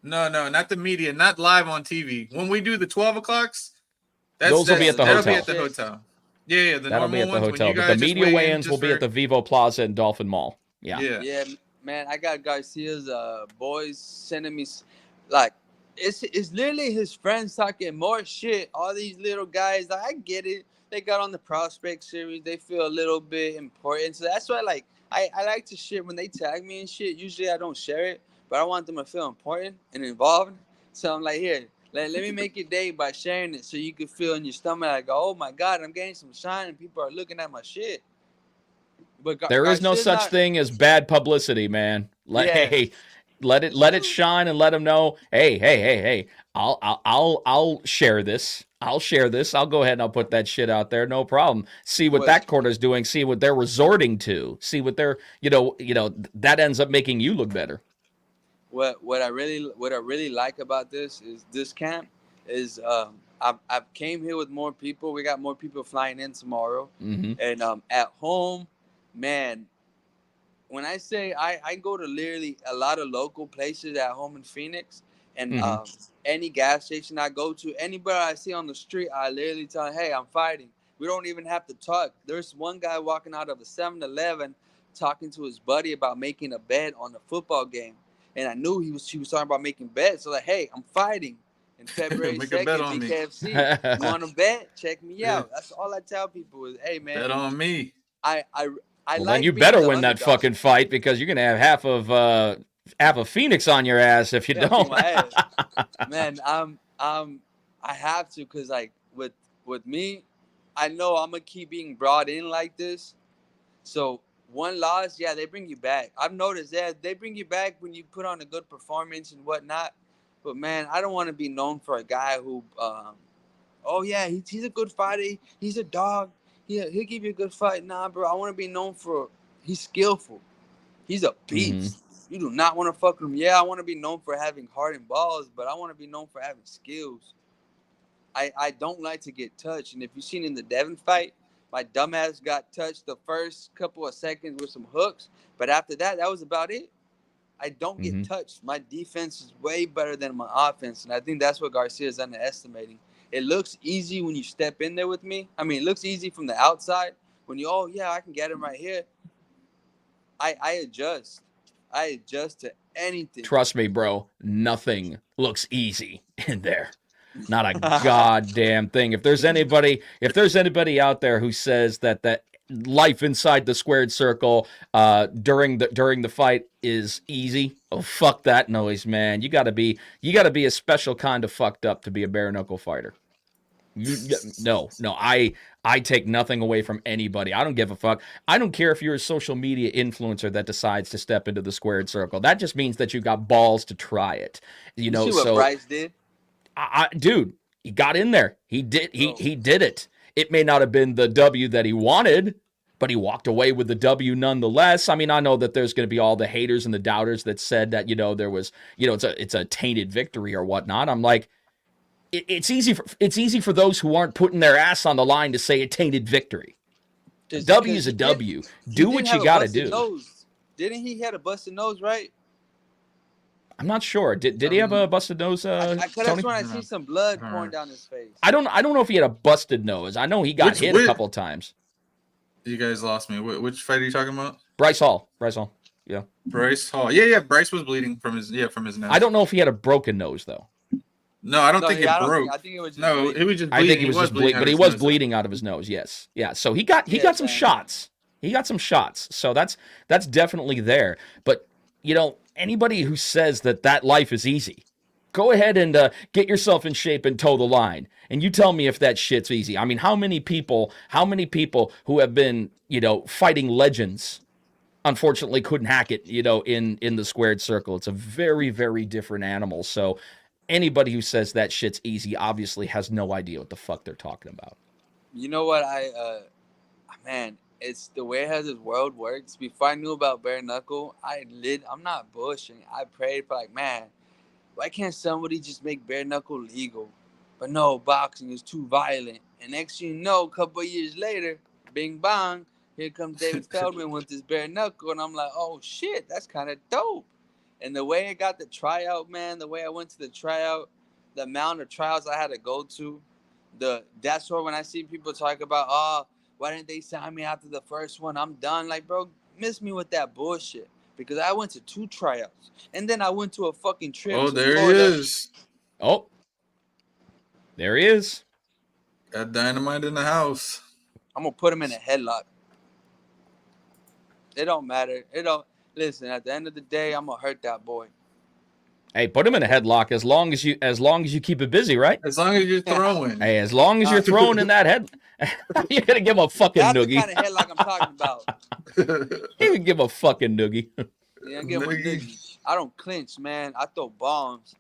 No, not the media, not live on TV. When we do the 12 o'clocks, those will be at the hotel. That'll be at the hotel. Yeah, that'll be at the hotel. But the media weigh-ins will be at the Vivo Plaza in Dolphin Mall. Yeah, man, I got Garcia's boys sending me. Like, it's literally his friends talking more shit. All these little guys, like, I get it. They got on the prospect series. They feel a little bit important. So that's why, like, I like to share when they tag me and shit. Usually I don't share it, but I want them to feel important and involved. So I'm like, here, let me make your day by sharing it so you can feel in your stomach like, oh my God, I'm getting some shine and people are looking at my shit. But there is no such thing as bad publicity, man. Hey, let it shine and let them know. Hey, I'll share this. I'll share this. I'll go ahead and I'll put that shit out there. No problem. See what that quarter's doing. See what they're resorting to. See what they're, that ends up making you look better. What I really like about this camp is I've came here with more people. We got more people flying in tomorrow, and at home, man. When I say I go to literally a lot of local places at home in Phoenix, and any gas station I go to, anybody I see on the street, I literally tell them, hey, I'm fighting. We don't even have to talk. There's one guy walking out of a 7-Eleven talking to his buddy about making a bet on the football game. And I knew he was talking about making bets. So like, hey, I'm fighting in February 2nd, Bkfc. You want to bet? Check me out. That's all I tell people is, hey, man. Bet on me. Then you better win that fucking fight because you're going to have half of Phoenix on your ass if you don't. Man, I have to because, like, with me, I know I'm going to keep being brought in like this. So one loss, yeah, they bring you back. I've noticed that they bring you back when you put on a good performance and whatnot. But, man, I don't want to be known for a guy who, he's a good fighter. He's a dog. He'll give you a good fight. Nah, bro, I want to be known for he's skillful. He's a beast. You do not want to fuck with him. Yeah, I want to be known for having heart and balls, but I want to be known for having skills. I don't like to get touched. And if you've seen in the Devin fight, my dumbass got touched the first couple of seconds with some hooks. But after that, that was about it. I don't get touched. My defense is way better than my offense. And I think that's what Garcia is underestimating. It looks easy when you step in there with me. I mean, it looks easy from the outside. When you, oh, yeah, I can get him right here. I adjust. I adjust to anything. Trust me, bro. Nothing looks easy in there. Not a goddamn thing. If there's anybody out there who says that life inside the squared circle during the fight is easy, oh fuck that noise, man. You gotta be a special kind of fucked up to be a bare knuckle fighter. No, I take nothing away from anybody. I don't give a fuck. I don't care if you're a social media influencer that decides to step into the squared circle. That just means that you got balls to try it. You know, see what Bryce did? Dude, he got in there. He did it. It may not have been the W that he wanted, but he walked away with the W nonetheless. I mean, I know that there's going to be all the haters and the doubters that said that, there was, it's a tainted victory or whatnot. I'm like, it's easy for those who aren't putting their ass on the line to say a tainted victory. W is a W. Do what you got to do. Nose. Didn't he have a busted nose, right? I'm not sure. Did he have a busted nose? I could have sworn I see some blood pouring down his face. I don't know if he had a busted nose. I know he got hit a couple of times. You guys lost me. Which fight are you talking about? Bryce Hall. Yeah. Bryce Hall. Yeah. Bryce was bleeding from his nose. I don't know if he had a broken nose though. No, I don't think it broke. I think it was just bleeding. It was just bleeding. I think he was just bleeding, but he was bleeding out of his nose. Yes. Yeah. So he got some shots. He got some shots. So that's definitely there. But anybody who says that life is easy, go ahead and get yourself in shape and toe the line. And you tell me if that shit's easy. I mean, how many people who have been, fighting legends, unfortunately couldn't hack it, in the squared circle. It's a very, very different animal. So anybody who says that shit's easy obviously has no idea what the fuck they're talking about. You know what? Man, it's the way how this world works. Before I knew about bare knuckle, I'm not bullshitting. I prayed for man, why can't somebody just make bare knuckle legal? But no, boxing is too violent. And next thing you know, a couple of years later, bing bang, here comes David Feldman with this bare knuckle, and I'm like, oh shit, that's kind of dope. And the way I got the tryout, man, the way I went to the tryout, the amount of trials I had to go to, that's where when I see people talk about, why didn't they sign me after the first one? I'm done. Like, bro, miss me with that bullshit. Because I went to 2 tryouts. And then I went to a fucking trip. Oh, there he is. Oh. There he is. Got dynamite in the house. I'm going to put him in a headlock. It don't matter. Listen, at the end of the day, I'm going to hurt that boy. Hey, put him in a headlock as long as you keep it busy, right? As long as you're throwing. Hey, as long as you're throwing in that head, you're gonna give him a fucking noogie. That's the kind of headlock I'm talking about. You can give him a fucking noogie. Yeah, give him a noogie. I don't clinch, man. I throw bombs.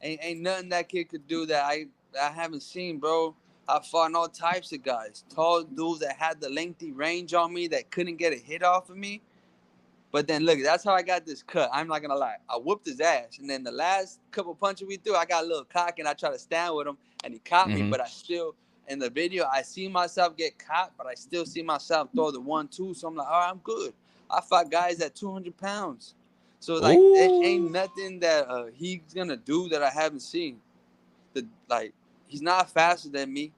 Ain't nothing that kid could do that I haven't seen, bro. I've fought all types of guys, tall dudes that had the lengthy range on me that couldn't get a hit off of me. But then, look, that's how I got this cut. I'm not going to lie. I whooped his ass. And then the last couple punches we threw, I got a little cocky, and I tried to stand with him, and he caught me. But I still, in the video, I see myself get caught, but I still see myself throw the 1-2. So I'm like, all right, I'm good. I fought guys at 200 pounds. So, like, there ain't nothing that he's going to do that I haven't seen. He's not faster than me.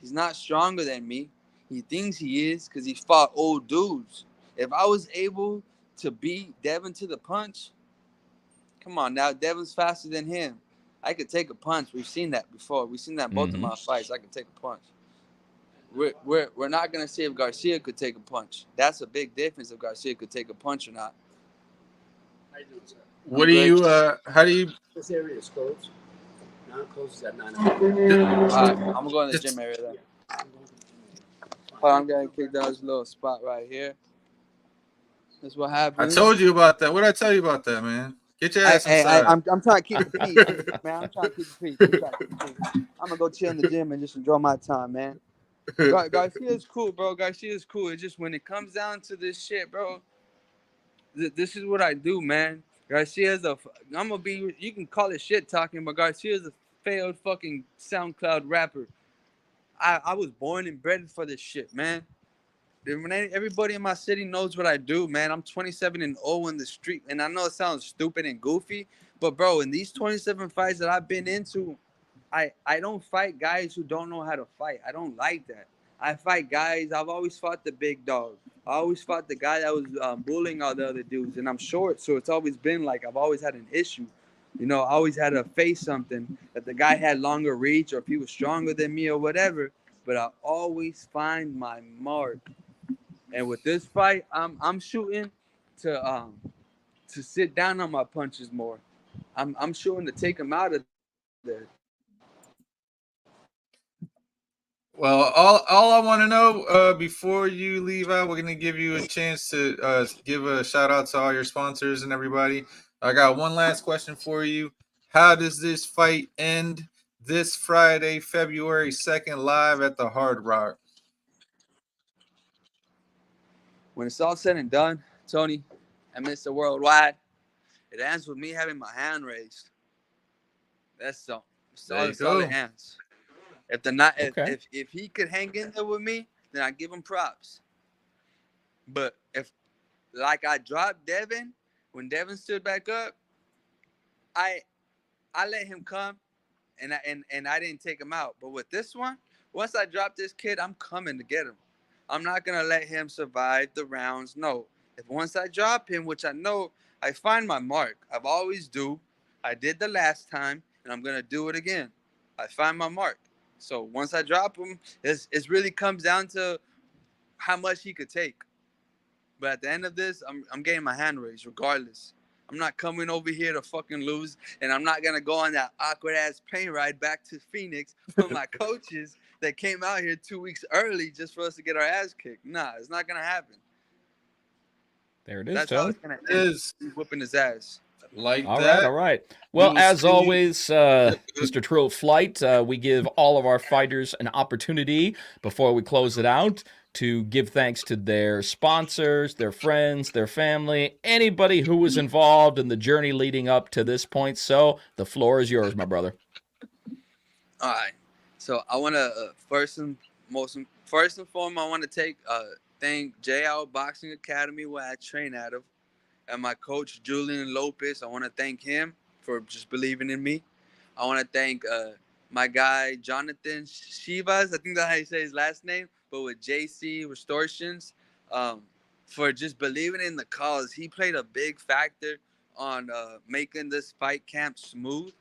He's not stronger than me. He thinks he is because he fought old dudes. If I was able to beat Devin to the punch, come on now, Devin's faster than him. I could take a punch. We've seen that before. We've seen that in both of my fights. I could take a punch. We're not gonna see if Garcia could take a punch. That's a big difference if Garcia could take a punch or not. How you doing, sir? What do you how do you This area is closed. Now it closes at 9 o'clock. All right, I'm gonna go in the gym area then. I'm getting kicked out of this little spot right here. That's what happens. I told you about that. What did I tell you about that, man? Get your ass inside. I'm trying to keep the peace, man. I'm trying to keep the peace. I'm gonna go chill in the gym and just enjoy my time, man. Garcia's cool, bro. Garcia's cool. It's just when it comes down to this shit, bro, this is what I do, man. Garcia's I'm gonna be. You can call it shit talking, but Garcia's a failed fucking SoundCloud rapper. I was born and bred for this shit, man. Everybody in my city knows what I do, man. I'm 27 and 0 in the street, and I know it sounds stupid and goofy, but bro, in these 27 fights that I've been into, I don't fight guys who don't know how to fight. I don't like that. I fight guys. I've always fought the big dog. I always fought the guy that was bullying all the other dudes, and I'm short, so it's always been like I've always had an issue. You know, I always had to face something that the guy had longer reach, or if he was stronger than me, or whatever. But I always find my mark. And with this fight, I'm shooting to sit down on my punches more. I'm shooting to take him out of there. Well, all I want to know before you leave out, we're gonna give you a chance to give a shout out to all your sponsors and everybody. I got one last question for you. How does this fight end this Friday, February 2nd, live at the Hard Rock? When it's all said and done, Tony and Mr. Worldwide, it ends with me having my hand raised. That's all. That's all it ends. If he could hang in there with me, then I give him props. But if, like I dropped Devin, when Devin stood back up, I let him come, and I didn't take him out. But with this one, once I drop this kid, I'm coming to get him. I'm not gonna let him survive the rounds. No. If once I drop him, which I know I find my mark, I've always do. I did the last time, and I'm gonna do it again. I find my mark. So once I drop him, it really comes down to how much he could take. But at the end of this, I'm getting my hand raised regardless. I'm not coming over here to fucking lose, and I'm not gonna go on that awkward ass plane ride back to Phoenix with my coaches that came out here 2 weeks early just for us to get our ass kicked. Nah, it's not gonna happen. There it is. That's how it's gonna end. He's whooping his ass. Like all that. All right. Well, as always, Mr. True Flight, we give all of our fighters an opportunity before we close it out to give thanks to their sponsors, their friends, their family, anybody who was involved in the journey leading up to this point. So the floor is yours, my brother. All right. So I want to first and foremost, I want to thank JL Boxing Academy where I train out of, and my coach Julian Lopez. I want to thank him for just believing in me. I want to thank my guy Jonathan Shivas. I think that's how you say his last name, but with JC Restorations, for just believing in the cause. He played a big factor on making this fight camp smooth.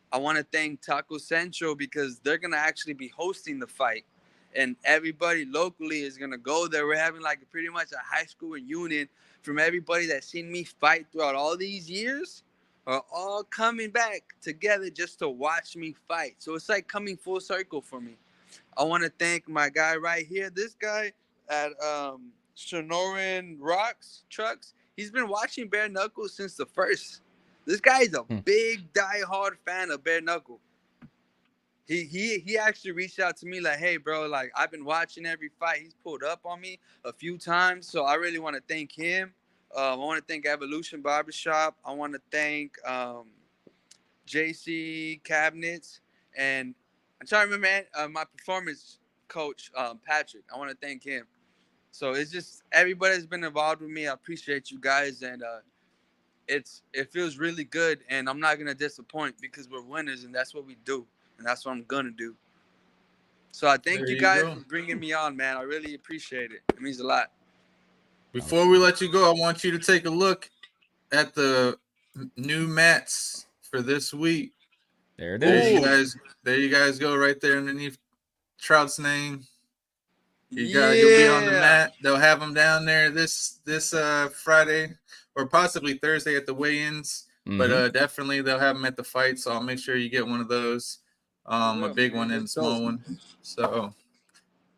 I want to thank Taco Central because they're going to actually be hosting the fight. And everybody locally is going to go there. We're having like pretty much a high school reunion from everybody that's seen me fight throughout all these years are all coming back together just to watch me fight. So it's like coming full circle for me. I want to thank my guy right here. This guy at Sonoran Trucks. He's been watching Bare Knuckle since the first. This guy is a big, die-hard fan of Bare Knuckle. He actually reached out to me like, hey, bro, like, I've been watching every fight. He's pulled up on me a few times, so I really want to thank him. I want to thank Evolution Barbershop. I want to thank JC Cabinets. And I'm trying to remember my performance coach, Patrick. I want to thank him. So it's just everybody that's been involved with me. I appreciate you guys, and it feels really good, and I'm not going to disappoint because we're winners, and that's what we do, and that's what I'm going to do. So I thank you guys for bringing me on, man. I really appreciate it. It means a lot. Before we let you go, I want you to take a look at the new mats for this week. There it is. There you guys go right there underneath Trout's name. You'll be on the mat. They'll have them down there this Friday or possibly Thursday at the weigh-ins. Mm-hmm. But definitely they'll have them at the fight. So I'll make sure you get one of those, a big one and a small one. So,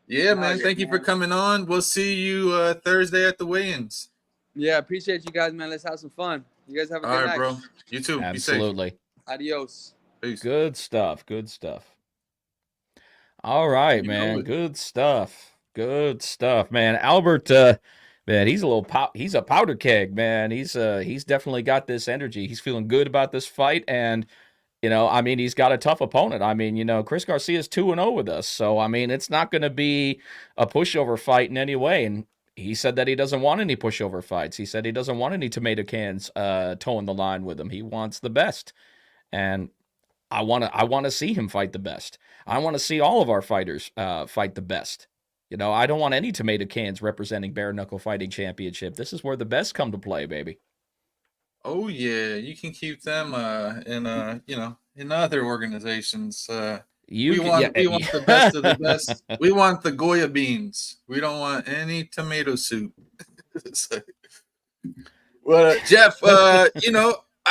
yeah, man. Thank you for coming on. We'll see you Thursday at the weigh-ins. Yeah, appreciate you guys, man. Let's have some fun. You guys have a good night. All right, bro. You too. Absolutely. Be safe. Adios. Peace. Good stuff. Good stuff. All right, man. Good stuff. Good stuff, man. Albert, Man, he's he's a powder keg, man. He's definitely got this energy. He's feeling good about this fight, and I mean, he's got a tough opponent. I mean, Chris Garcia's 2-0 with us, so I mean, it's not going to be a pushover fight in any way. And he said that he doesn't want any pushover fights. He said he doesn't want any tomato cans towing the line with him. He wants the best, and I want to see him fight the best. I want to see all of our fighters fight the best. I don't want any tomato cans representing Bare Knuckle Fighting Championship. This is where the best come to play, baby. Oh yeah, you can keep them in other organizations. We want the best of the best. We want the Goya beans. We don't want any tomato soup. Well, Jeff, I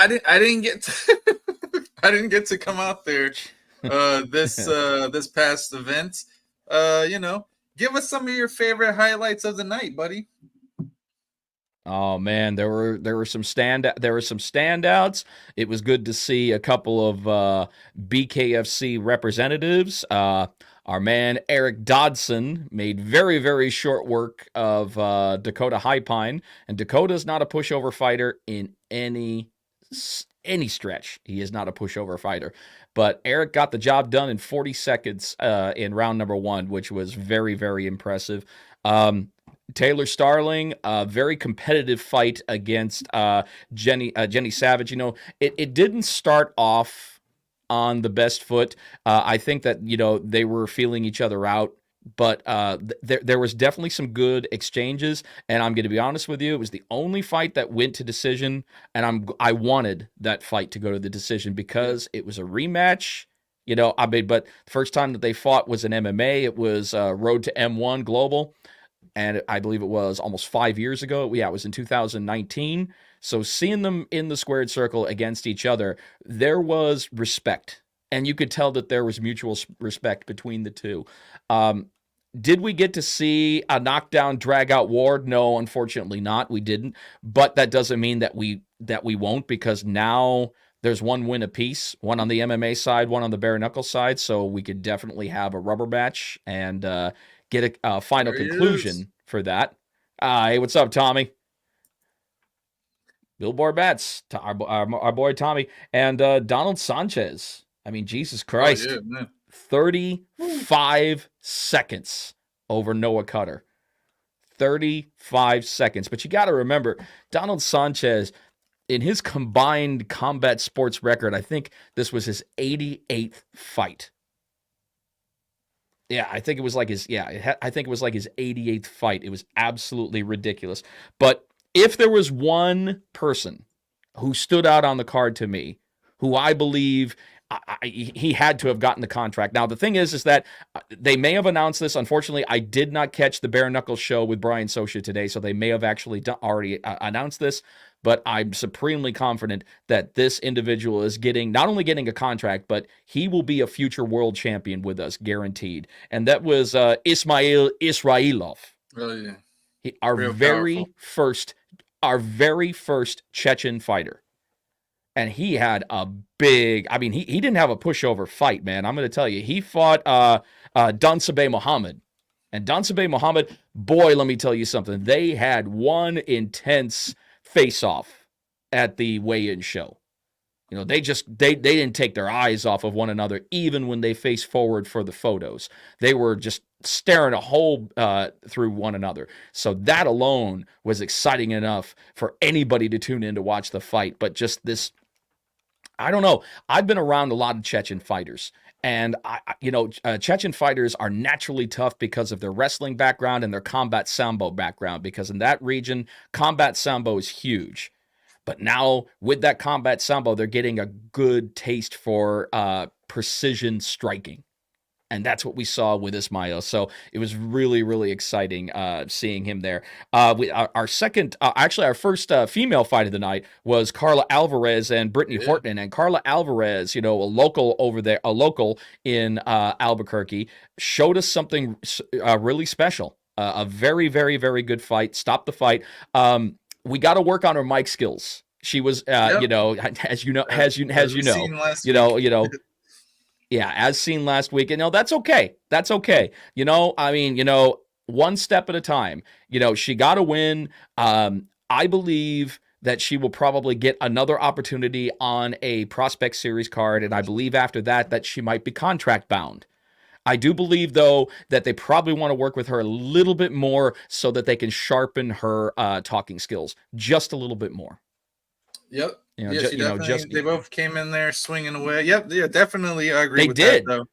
didn't get to I didn't get to come out there this past event. Give us some of your favorite highlights of the night, buddy. Oh man, there were some standouts. It was good to see a couple of Bkfc representatives. Our man Eric Dodson made very, very short work of Dakota High Pine, and Dakota's not a pushover fighter in any stretch. He is not a pushover fighter, but Eric got the job done in 40 seconds in round number 1, which was very, very impressive. Taylor Starling, a very competitive fight against Jenny Savage. It didn't start off on the best foot. I think that, they were feeling each other out, but there was definitely some good exchanges, and I'm going to be honest with you, it was the only fight that went to decision, and I wanted that fight to go to the decision because it was a rematch. But the first time that they fought was in MMA. It was Road to M1 Global. And I believe it was almost 5 years ago. Yeah, it was in 2019. So seeing them in the squared circle against each other, there was respect. And you could tell that there was mutual respect between the two. Did we get to see a knockdown, drag-out war? No, unfortunately not. We didn't. But that doesn't mean that we won't, because now there's one win apiece, one on the MMA side, one on the bare knuckle side. So we could definitely have a rubber match and get a final conclusion for that. Hey, what's up, Tommy? Billboard Mats, our boy Tommy, and Donald Sanchez. I mean, Jesus Christ. Oh, yeah, 35 seconds over Noah Cutter. 35 seconds. But you got to remember, Donald Sanchez, in his combined combat sports record, I think this was his 88th fight. Yeah, I think it was like his 88th fight. It was absolutely ridiculous. But if there was one person who stood out on the card to me, who I believe he had to have gotten the contract. Now, the thing is that they may have announced this. Unfortunately, I did not catch the Bare Knuckles show with Brian Socia today, so they may have actually already announced this. But I'm supremely confident that this individual is not only getting a contract, but he will be a future world champion with us, guaranteed. And that was Ismail Israilov. Oh, yeah. Our very first Chechen fighter. And he had a big, he didn't have a pushover fight, man. I'm going to tell you. He fought Dunsabeh Muhammad. And Dunsabeh Muhammad, boy, let me tell you something. They had one intense face-off at the weigh-in show. They didn't take their eyes off of one another, even when they faced forward for the photos. They were just staring a hole through one another. So that alone was exciting enough for anybody to tune in to watch the fight. But just this, I don't know. I've been around a lot of Chechen fighters. And, Chechen fighters are naturally tough because of their wrestling background and their combat sambo background, because in that region, combat sambo is huge. But now, with that combat sambo, they're getting a good taste for precision striking. And that's what we saw with Ismail. So it was really, really exciting seeing him there. Our first female fight of the night was Carla Alvarez and Brittany Horton. And Carla Alvarez, a local in Albuquerque, showed us something really special. A very, very, very good fight. Stopped the fight. We got to work on her mic skills. She was, as yeah, as seen last week. And that's okay. That's okay. one step at a time. You know, she got a win. I believe that she will probably get another opportunity on a Prospect Series card, and I believe after that she might be contract bound. I do believe, though, that they probably want to work with her a little bit more so that they can sharpen her talking skills just a little bit more. Yep. You know, yeah, she definitely. They both came in there swinging away. Yep. Yeah, definitely. I agree with that, though.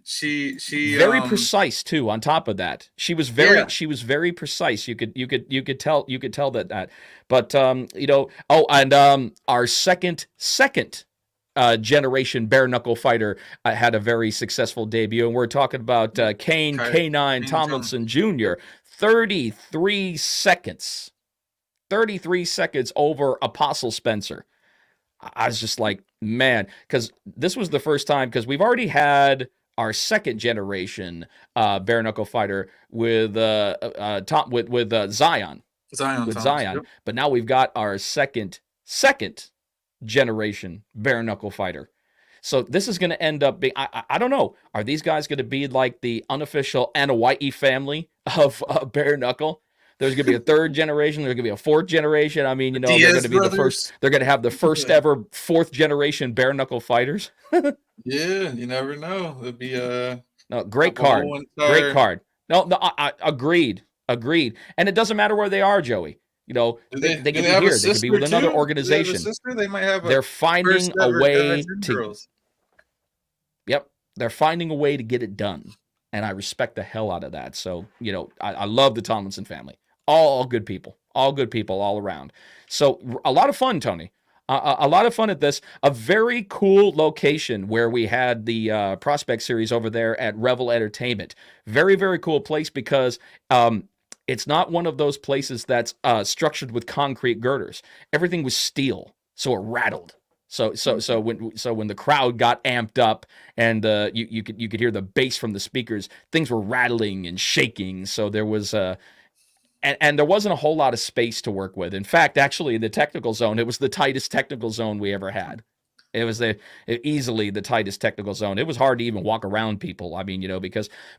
She very precise too. On top of that, she was very precise. You could tell that. But you know, and our second generation bare knuckle fighter had a very successful debut, and we're talking about Kane K9 Tomlinson Jr. 33 seconds over Apostle Spencer. I was just like, man, because this was the first time, because we've already had our second generation bare knuckle fighter with Zion. Yep. But now we've got our second generation bare knuckle fighter. So this is going to end up being, I don't know, are these guys going to be like the unofficial Anawaiti family of bare knuckle? There's going to be a third generation. There's going to be a fourth generation. I mean, you know, they're going to be the first. They're going to have the first ever fourth generation bare knuckle fighters. Yeah, you never know. It'd be no, great card. Great card. No, I agreed. And it doesn't matter where they are, Joey. You know, they could be here. They could be with another organization. They might have. They're finding a way to. Yep, they're finding a way to get it done, and I respect the hell out of that. So, you know, I love the Tomlinson family. All good people all around. So a lot of fun, Tony. A lot of fun at this. A very cool location where we had the Prospect Series over there at Revel Entertainment. Very, very cool place because it's not one of those places that's structured with concrete girders. Everything was steel, so it rattled. So when the crowd got amped up and you could hear the bass from the speakers, things were rattling and shaking. So there was and there wasn't a whole lot of space to work with. In fact, actually, in the technical zone, it was the tightest technical zone we ever had. It was easily the tightest technical zone. It was hard to even walk around people. I mean, you know,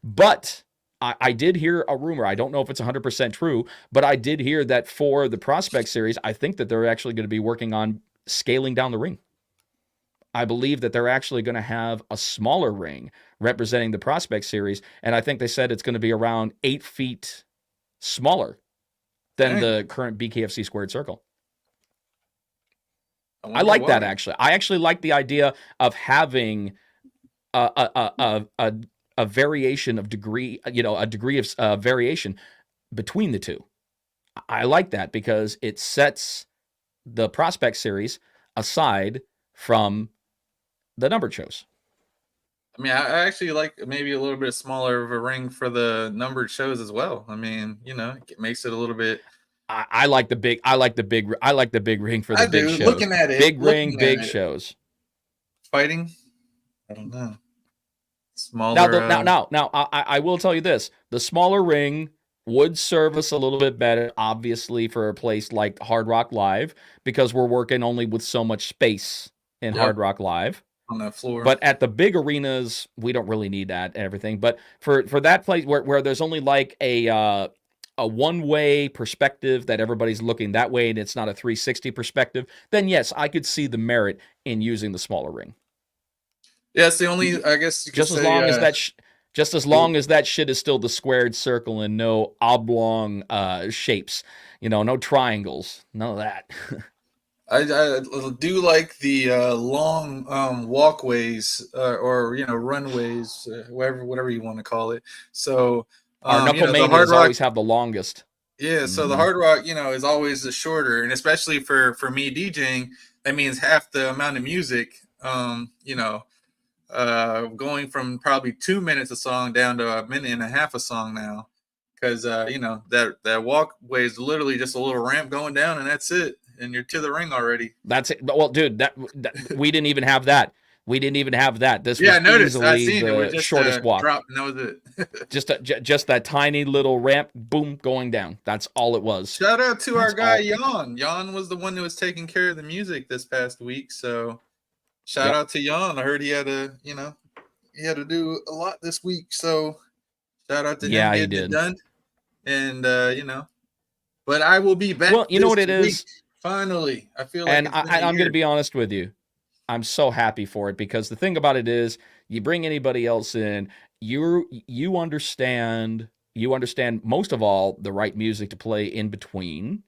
but I did hear a rumor. I don't know if it's 100% true, but I did hear that for the Prospect Series, I think that they're actually going to be working on scaling down the ring. I believe that they're actually going to have a smaller ring representing the Prospect Series, and I think they said it's going to be around 8 feet smaller than the current Bkfc squared circle. I like that, actually. I actually like the idea of having a variation of degree, you know, a degree of variation between the two. I like that because it sets the Prospect Series aside from the numbered shows. I mean, I actually like maybe a little bit smaller of a ring for the numbered shows as well. I mean, you know, it makes it a little bit. I like the big ring for the big shows. Looking at it, big ring, big shows. Fighting, I don't know. Smaller. Now, I will tell you this: the smaller ring would serve us a little bit better, obviously, for a place like Hard Rock Live, because we're working only with so much space in Hard Rock Live. On that floor. But at the big arenas, we don't really need that and everything. But for that place where there's only like a one-way perspective that everybody's looking that way and it's not a 360 perspective, then yes, I could see the merit in using the smaller ring. Yeah, it's the only, I guess you could just as long as that just as long as that shit is still the squared circle and no oblong shapes, you know, no triangles, none of that. I do like the long walkways or you know runways, whatever you want to call it. So our Knuckle Manias always have the longest. Yeah, so the Hard Rock, you know, is always the shorter, and especially for me DJing, that means half the amount of music. You know, going from probably 2 minutes a song down to 1.5 minutes a song now, because you know that walkway is literally just a little ramp going down, and that's it. And you're to the ring already. That's it. Well, dude, that we didn't even have that. This was easily the shortest walk. Drop, knows it. just that tiny little ramp, boom, going down. That's all it was. Shout out to our guy Jan. Jan was the one who was taking care of the music this past week. So shout out to Jan. I heard he had to do a lot this week. So shout out to him. Yeah, he did. It done. and you know, but I will be back. Well, you know what it week, is. Finally, I feel like. And I'm going to be honest with you. I'm so happy for it because the thing about it is, you bring anybody else in, you understand most of all the right music to play in between.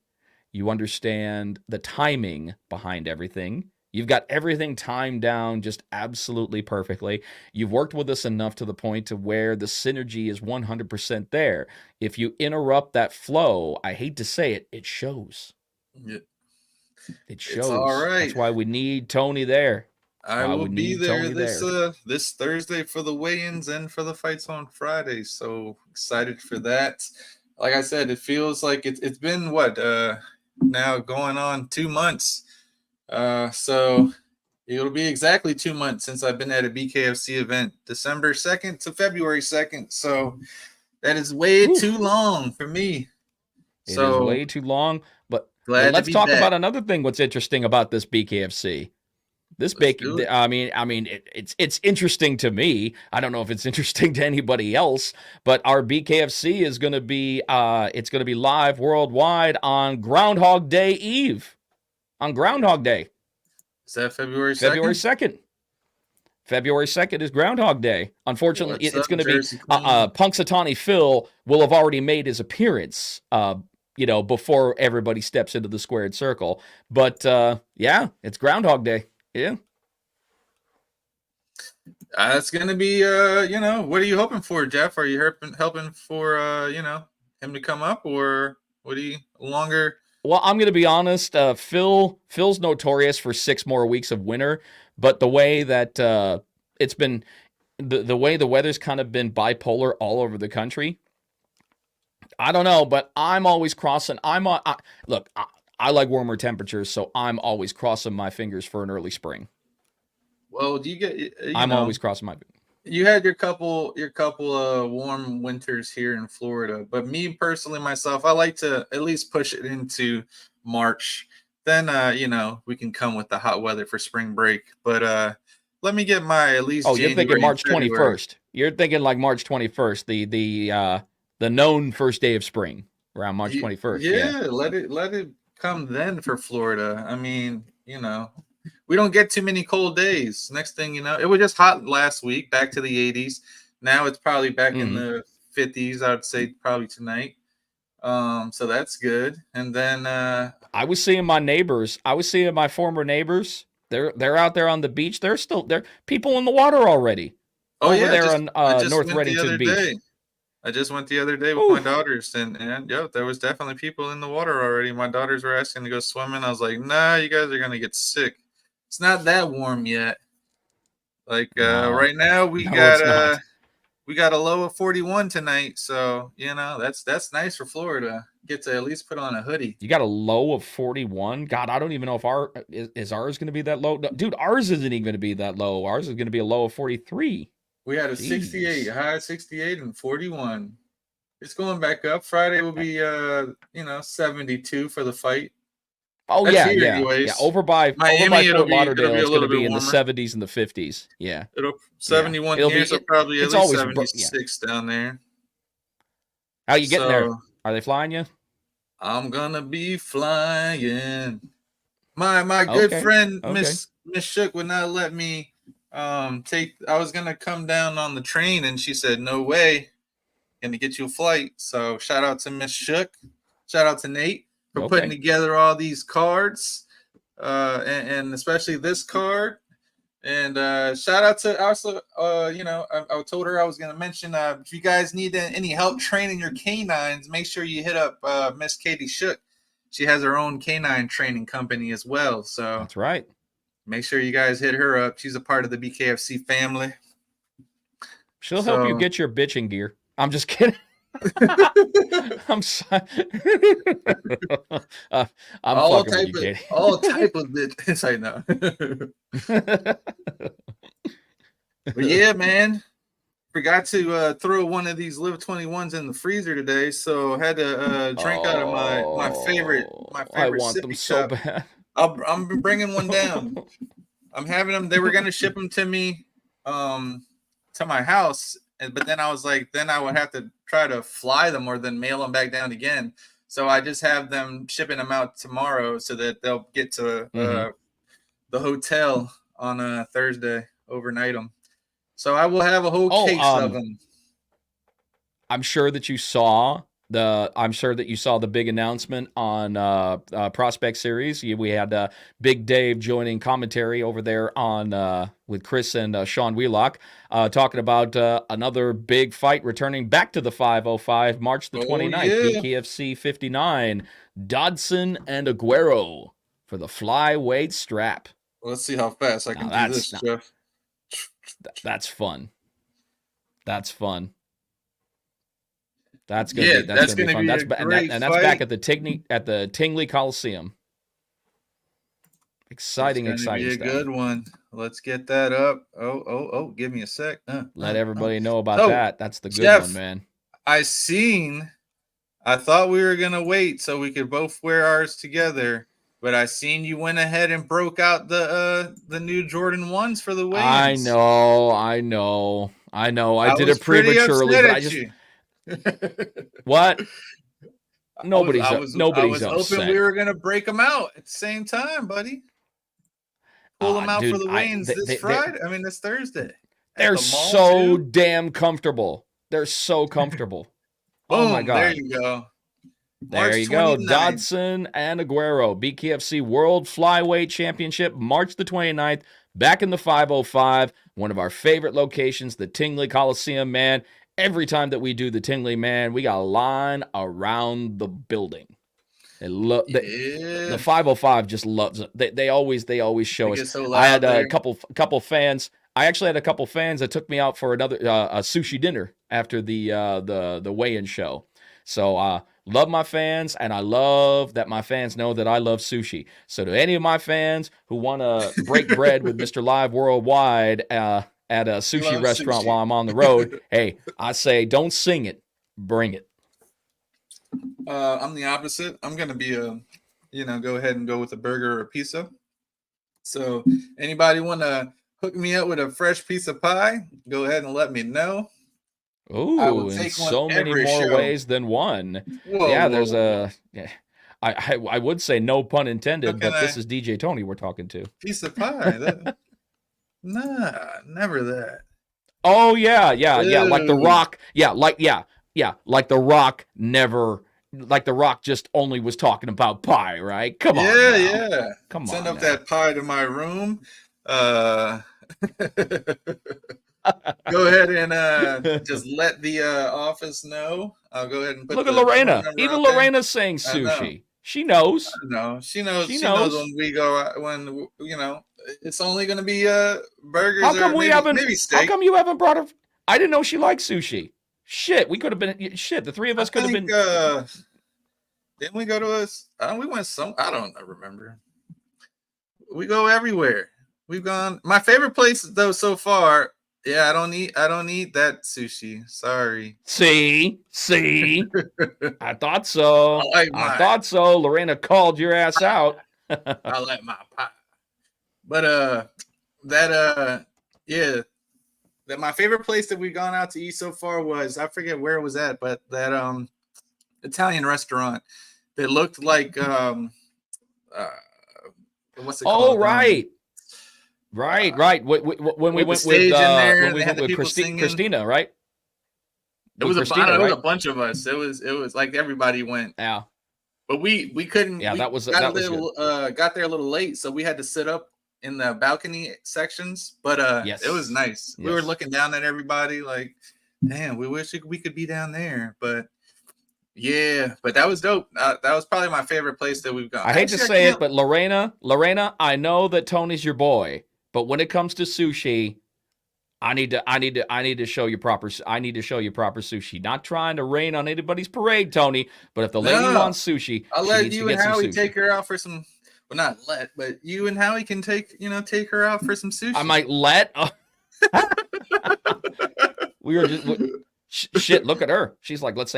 You understand the timing behind everything. You've got everything timed down just absolutely perfectly. You've worked with us enough to the point to where the synergy is 100% there. If you interrupt that flow, I hate to say it, it shows. Yeah. It shows. It's all right. That's why we need Tony there. I will be there this Thursday for the weigh-ins and for the fights on Friday. So excited for that. Like I said, it feels like it's been what now going on 2 months. So it'll be exactly 2 months since I've been at a BKFC event, December 2nd to February 2nd. So that is way too long for me. It is way too long. But let's talk about another thing. What's interesting about this BKFC? This I mean, it's interesting to me. I don't know if it's interesting to anybody else, but our BKFC is going to be it's going to be live worldwide on Groundhog Day Eve. On Groundhog Day. Is that February 2nd? February 2nd. February 2nd is Groundhog Day. Unfortunately, it's going to be Punxsutawney Phil will have already made his appearance before everybody steps into the squared circle. But yeah, it's Groundhog Day. Yeah. It's going to be, what are you hoping for, Jeff? Are you helping for, him to come up, or what do you longer? Well, I'm going to be honest. Phil's notorious for 6 more weeks of winter, but the way that it's been, the way the weather's kind of been bipolar all over the country, I don't know, but I'm always crossing. Look, I like warmer temperatures, so I'm always crossing my fingers for an early spring. Well, do you get? I'm always crossing my fingers. You had your couple of warm winters here in Florida, but me personally, myself, I like to at least push it into March. Then we can come with the hot weather for spring break. But let me get my at least. Oh, you're thinking March 21st. You're thinking like March 21st, the known first day of spring, around March 21st. Yeah, let it come then for Florida. I mean, we don't get too many cold days. Next thing you know, it was just hot last week, back to the 80s. Now it's probably back in the 50s, I would say, probably tonight. So that's good. And then I was seeing my neighbors. I was seeing my former neighbors. They're out there on the beach. They're people in the water already. Oh, over there on North Reddington Beach. I just went the other day with my daughters, and there was definitely people in the water already. My daughters were asking to go swimming. I was like, nah, you guys are going to get sick. It's not that warm yet. Like right now we got a low of 41 tonight. So, that's nice for Florida. Get to at least put on a hoodie. You got a low of 41? God, I don't even know if ours going to be that low. No, dude, ours isn't even going to be that low. Ours is going to be a low of 43. We had a 68, high 68 and 41. It's going back up. Friday will be 72 for the fight. Oh, that's yeah. Over by Fort Lauderdale, it's going to be in the 70s and the 50s. Yeah. 71 here, so probably at least 76 down there. How you getting there? Are they flying you? I'm going to be flying. My good friend, Miss Shook, would not let me I was gonna come down on the train, and she said no way, gonna get you a flight. So shout out to Miss Shook, shout out to Nate for putting together all these cards, and especially this card. And shout out to also I told her I was gonna mention if you guys need any help training your canines, make sure you hit up Miss Katie Shook. She has her own canine training company as well. So that's right. Make sure you guys hit her up. She's a part of the BKFC family. She'll help you get your bitching gear. I'm just kidding. I'm sorry. I'm all type of bitch. I know. But yeah, man. Forgot to throw one of these Live 21s in the freezer today, so had to drink out of my favorite. I want them so bad. I'm bringing one down. I'm having them. They were going to ship them to me to my house, but then I was like, then I would have to try to fly them or then mail them back down again. So I just have them shipping them out tomorrow so that they'll get to the hotel on Thursday, overnight them. So I will have a whole case of them. I'm sure that you saw the big announcement on Prospect Series. We had Big Dave joining commentary over there on with Chris and Sean Wheelock, talking about another big fight returning back to the 505, March the 29th, Bkfc 59, Dodson and Aguero for the flyweight strap. Let's see how fast I can do this, Jeff. That's fun. That's fun. That's gonna be fun. That's back at the Tingley Coliseum. Exciting Be a stuff. Good one. Let's get that up. Oh! Give me a sec. Let everybody know about that. That's the good one, man. I thought we were gonna wait so we could both wear ours together, but I seen you went ahead and broke out the new Jordan 1s for the weigh-ins. I know. I did it prematurely, but I just. What? Nobody's hoping we were gonna break them out at the same time, buddy. Pull them out for the weigh-ins this Thursday. They're so damn comfortable. They're so comfortable. Boom, oh my god! There you go. There you go. Dodson and Aguero, BKFC World Flyweight Championship, March the 29th, back in the 505. One of our favorite locations, the Tingley Coliseum, man. Every time that we do the Tingley, man, we got a line around the building. The 505 just loves it. They always show us. So I had a couple fans. I actually had a couple fans that took me out for another a sushi dinner after the weigh-in show. So love my fans, and I love that my fans know that I love sushi. So to any of my fans who want to break bread with Mr. Live Worldwide at a sushi restaurant while I'm on the road, hey, I say don't sing it, bring it. I'm the opposite. I'm gonna be go ahead and go with a burger or a pizza. So anybody want to hook me up with a fresh piece of pie? Go ahead and let me know. Ooh, in so many more ways than one. There's a. Yeah, I would say no pun intended, but this is DJ Tony we're talking to. Piece of pie. Nah, never that. Oh yeah, like the Rock. Like the Rock never. Like the Rock just only was talking about pie, right? Come on. Yeah. Come on. Send up that pie to my room. Go ahead and just let the office know. I'll go ahead and put. Look at Lorena. Even Lorena's saying sushi. She knows. No, she knows when we go out, when it's only going to be burgers. How come maybe steak? How come you haven't brought her? I didn't know she liked sushi. Shit, we could have been. Shit, the three of us could have been. Didn't we go to us? We went some. I don't remember. We go everywhere. We've gone. My favorite place though so far. Yeah, I don't eat that sushi. Sorry. See, I thought so. I thought so. Lorena called your ass out. I like my pie. But that my favorite place that we've gone out to eat so far was, I forget where it was at, but that Italian restaurant that looked like what's it called? Oh, right. Right. When we went with Christina, right? It was a bunch of us. It was like everybody went. Yeah. But we couldn't. Yeah, got there a little late, so we had to sit up in the balcony sections. But yes. It was nice. Yes. We were looking down at everybody like, damn, we wish we could be down there. But yeah, but that was dope. That was probably my favorite place that we've gone. I hate to say it, but Lorena, I know that Tony's your boy, but when it comes to sushi, I need to show you proper. I need to show you proper sushi. Not trying to rain on anybody's parade, Tony. But if the lady wants sushi, I'll let you and Howie take her out for some. Well, not let, but you and Howie can take her out for some sushi. I might let. We were just shit. Look at her. She's like, let's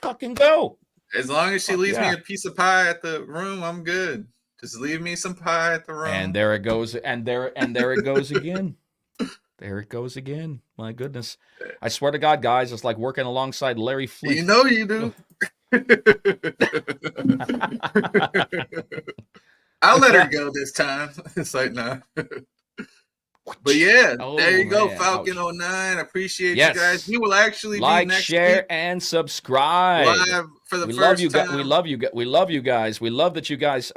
fucking go. As long as she leaves me a piece of pie at the room, I'm good. Just leave me some pie at the room. And there it goes. And there it goes again. There it goes again. My goodness. I swear to God, guys, it's like working alongside Larry Flint. You know you do. I'll let her go this time. It's like, nah. But yeah, there you go, Falcon 09. Appreciate you guys. We will actually like, be next share, week and subscribe live for the first time. We love you. We love you guys. We love that you guys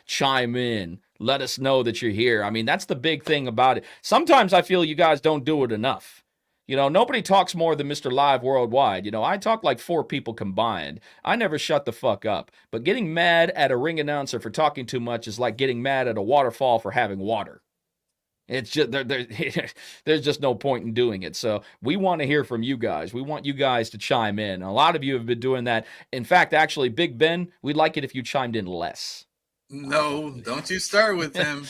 chime in. Let us know that you're here. I mean, that's the big thing about it. Sometimes I feel you guys don't do it enough. You know, nobody talks more than Mr. Live Worldwide. You know, I talk like 4 people combined. I never shut the fuck up. But getting mad at a ring announcer for talking too much is like getting mad at a waterfall for having water. It's just there's just no point in doing it. So we want to hear from you guys. We want you guys to chime in. A lot of you have been doing that. In fact, actually, Big Ben, we'd like it if you chimed in less. No, don't you start with him.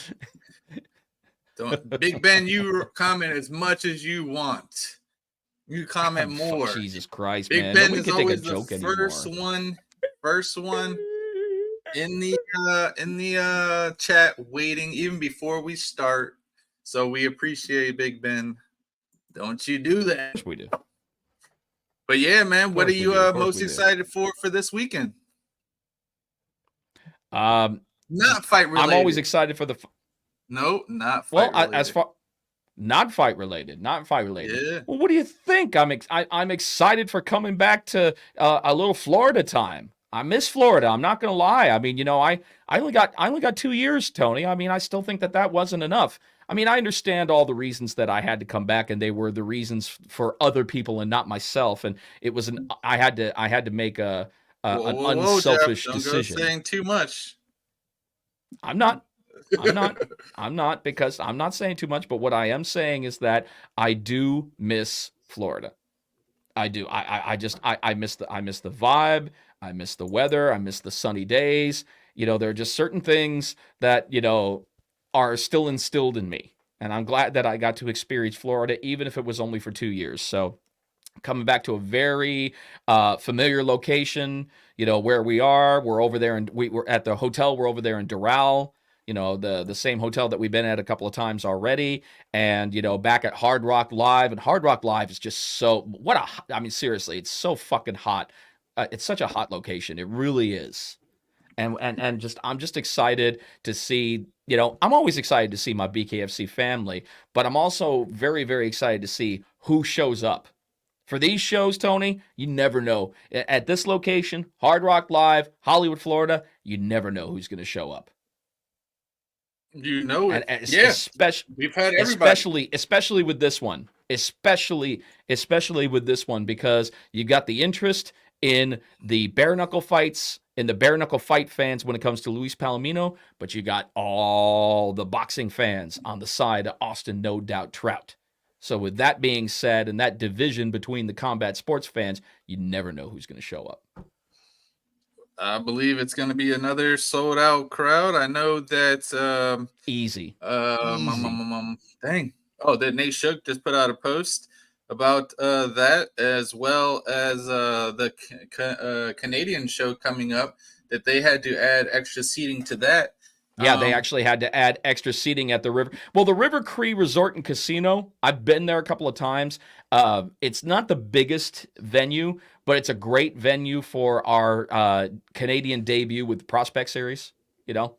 Big Ben, you comment as much as you want. You comment more. Jesus Christ, Big man. Ben Nobody is can always take a joke the anymore. first one in the chat waiting even before we start. So we appreciate Big Ben. Don't you do that? Of course we do. But yeah, man, what are you most excited for this weekend? Not fight related. I'm always excited for the. No, not fight related. As far not fight related. Yeah. Well, what do you think? I'm excited for coming back to a little Florida time. I miss Florida. I'm not gonna lie. I mean, you know, I only got 2 years, Tony. I mean, I still think that wasn't enough. I mean, I understand all the reasons that I had to come back, and they were the reasons for other people and not myself. And it was I had to make an unselfish Jeff, decision. Don't go saying too much. I'm not because I'm not saying too much. But what I am saying is that I do miss Florida. I do. I miss the vibe. I miss the weather. I miss the sunny days. You know, there are just certain things that, you know, are still instilled in me. And I'm glad that I got to experience Florida, even if it was only for 2 years. So coming back to a very familiar location, you know, where we are. We're over there, and we're at the hotel. We're over there in Doral, you know, the same hotel that we've been at a couple of times already. And, you know, back at Hard Rock Live. And Hard Rock Live is just so, I mean, seriously, it's so fucking hot. It's such a hot location. It really is. And just I'm just excited to see, you know, I'm always excited to see my Bkfc family, but I'm also very, very excited to see who shows up. For these shows, Tony, you never know. At this location, Hard Rock Live, Hollywood, Florida, you never know who's going to show up. You know it. And yeah. We've had everybody. Especially with this one. Especially with this one, because you got the interest in the bare knuckle fights, in the bare knuckle fight fans when it comes to Luis Palomino, but you got all the boxing fans on the side of Austin No Doubt Trout. So with that being said, and that division between the combat sports fans, you never know who's going to show up. I believe it's going to be another sold out crowd. I know that easy. Dang. Oh, that Nate Shook just put out a post about that, as well as the Canadian show coming up, that they had to add extra seating to that. Yeah, they actually had to add extra seating at the River. Well, the River Cree Resort and Casino, I've been there a couple of times. It's not the biggest venue, but it's a great venue for our Canadian debut with the Prospect Series, you know?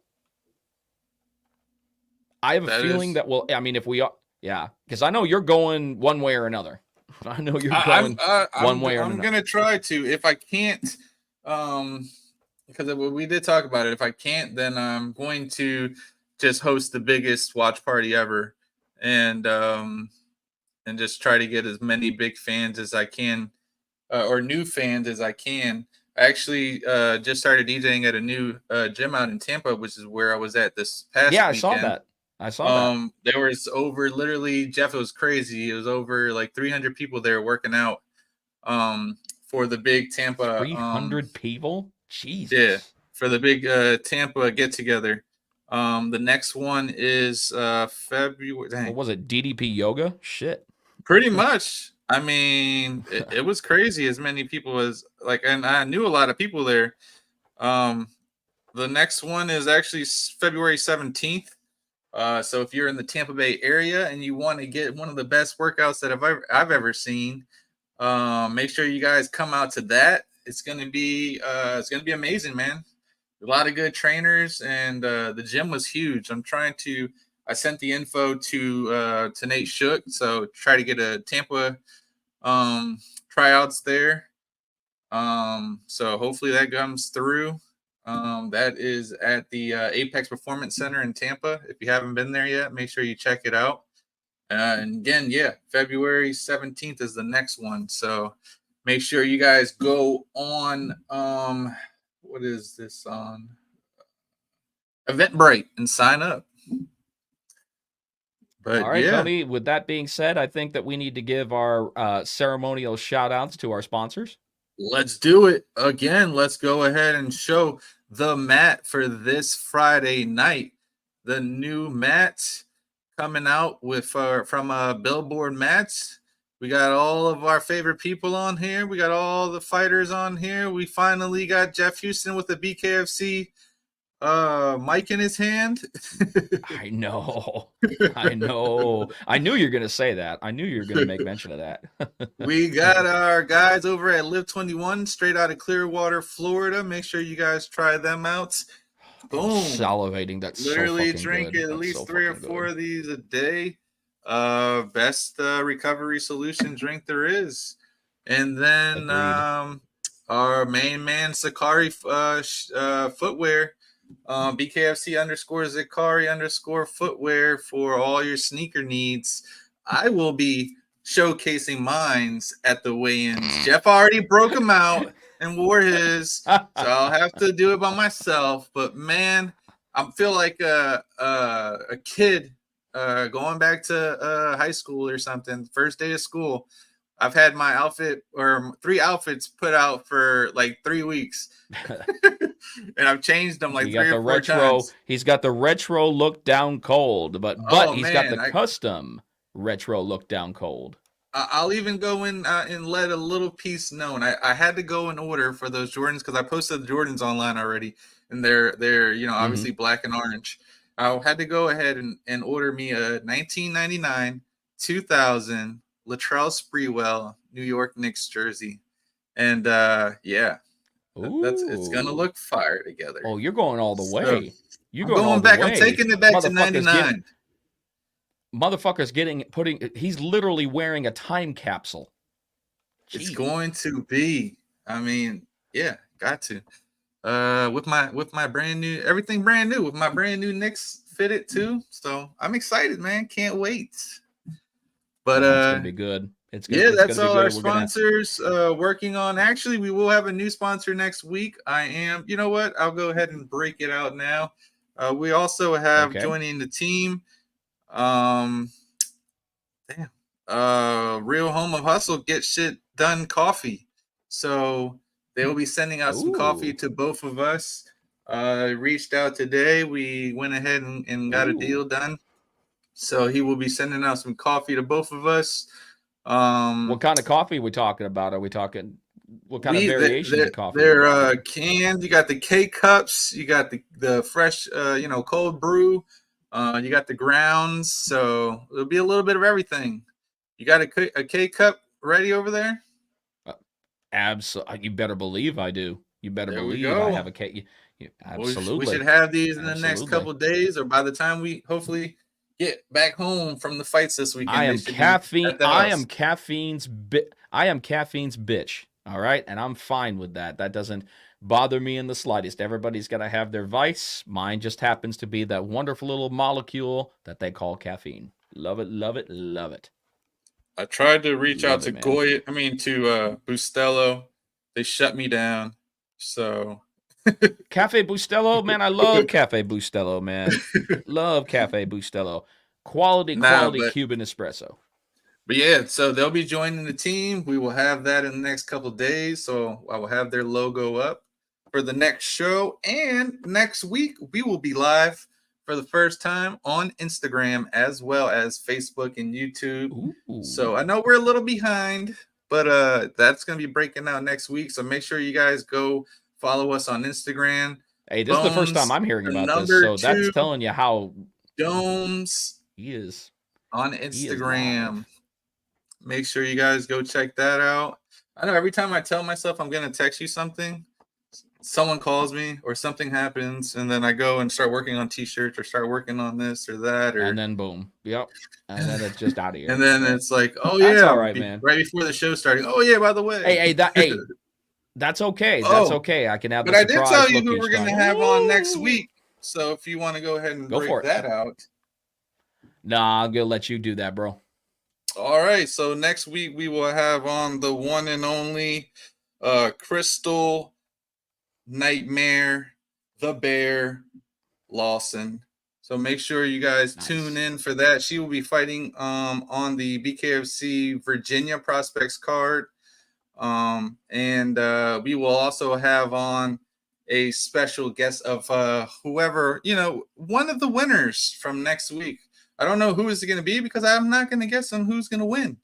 I have a feeling that we'll, I mean, if we are, yeah, because I know you're going one way or another. I know you're going one way or another. I'm going to try to. If I can't, because we did talk about it. If I can't, then I'm going to just host the biggest watch party ever, and just try to get as many big fans as I can, or new fans as I can. I actually just started DJing at a new gym out in Tampa, which is where I was at this past weekend. I saw that. There was over, literally, Jeff, it was crazy. It was over like 300 people there working out for the big Tampa. 300 people? Jesus. Yeah, for the big Tampa get together. The next one is February. Dang. What was it? DDP Yoga? Shit. Pretty much. I mean, it was crazy as many people as and I knew a lot of people there. The next one is actually February 17th. So if you're in the Tampa Bay area and you want to get one of the best workouts that I've ever seen, make sure you guys come out to that. It's gonna be amazing, man. A lot of good trainers, and the gym was huge. I sent the info to Nate Shook, so try to get a Tampa tryouts there. So hopefully that comes through. That is at the Apex Performance Center in Tampa. If you haven't been there yet, make sure you check it out. And again, February 17th is the next one. So make sure you guys go on, what is this on? Eventbrite and sign up. But all right, Tony, with that being said, I think that we need to give our ceremonial shout outs to our sponsors. Let's do it. Again, let's go ahead and show the mat for this Friday night. The new mat coming out with from Billboard Mats. We got all of our favorite people on here. We got all the fighters on here. We finally got Jeff Houston with the Bkfc mic in his hand. I know. I knew you were going to say that. I knew you were going to make mention of that. We got our guys over at Live 21, straight out of Clearwater, Florida. Make sure you guys try them out. Boom. I'm salivating. That's literally so drink good. at That's least so 3 or fucking 4 good. of these a day. Best recovery solution drink there is. And then our main man Sakari footwear. Bkfc _Zakari _footwear for all your sneaker needs. I will be showcasing mines at the weigh-ins. Jeff already broke them out and wore his, so I'll have to do it by myself. But man, I feel like a kid going back to high school or something. First day of school. I've had my outfit or 3 outfits put out for like 3 weeks. And I've changed them like 3 or 4 times. He's got the retro look down cold, but he's got the custom retro look down cold. I'll even go in and let a little piece known. I had to go in order for those Jordans because I posted the Jordans online already, and they're obviously black and orange. I had to go ahead and order me a 1999 2000 Latrell Sprewell New York Knicks jersey, and it's gonna look fire together. Oh, you're going all the way. You're going all back. The way. I'm taking it back to 99. He's literally wearing a time capsule. Jeez. It's going to be. I mean, got to. With my brand new, everything brand new, with my brand new Knicks fitted too. So I'm excited, man. Can't wait. But it's gonna be good. That's all our sponsors working on. Actually, we will have a new sponsor next week. You know what? I'll go ahead and break it out now. We also have joining the team. Real Home of Hustle, Get Shit Done Coffee. So they will be sending out some coffee to both of us. Reached out today. We went ahead and got a deal done. So he will be sending out some coffee to both of us. What kind of coffee are we talking about? Are we talking what kind of variation of coffee? They're canned. You got the K cups. You got the fresh, cold brew. You got the grounds. So it'll be a little bit of everything. You got a K cup ready over there? Absolutely. You better believe I do. You better believe I have a K. Absolutely. We should have these in the next couple of days, or by the time we hopefully get back home from the fights this weekend. I am caffeine's bitch. All right, and I'm fine with that. That doesn't bother me in the slightest. Everybody's got to have their vice. Mine just happens to be that wonderful little molecule that they call caffeine. Love it, love it, love it. I tried to reach out to Bustelo. They shut me down. So Cafe Bustelo, man, I love Cafe Bustelo, man. Love Cafe Bustelo. Quality Cuban espresso. But so they'll be joining the team. We will have that in the next couple of days. So I will have their logo up for the next show. And next week, we will be live for the first time on Instagram as well as Facebook and YouTube. Ooh. So I know we're a little behind, but that's going to be breaking out next week. So make sure you guys go follow us on Instagram. Hey, this is the first time I'm hearing about this, so that's telling you how Domes. He is on Instagram. Make sure you guys go check that out. I know every time I tell myself I'm going to text you something, someone calls me or something happens, and then I go and start working on t-shirts or start working on this or that. And then boom. Yep. And then it's just out of here. And then it's like, oh, that's yeah. all right, man. Right before the show starting. Oh, yeah, by the way. Hey, that's okay. That's okay. I can have the But I did tell you who we're going to have on next week. So if you want to go ahead and break that out. Nah, I'm going to let you do that, bro. All right. So next week we will have on the one and only Crystal Nightmare, the Bear Lawson. So make sure you guys tune in for that. She will be fighting on the Bkfc Virginia Prospects card. And we will also have on a special guest of whoever, one of the winners from next week. I don't know who is it going to be because I'm not going to guess on who's going to win.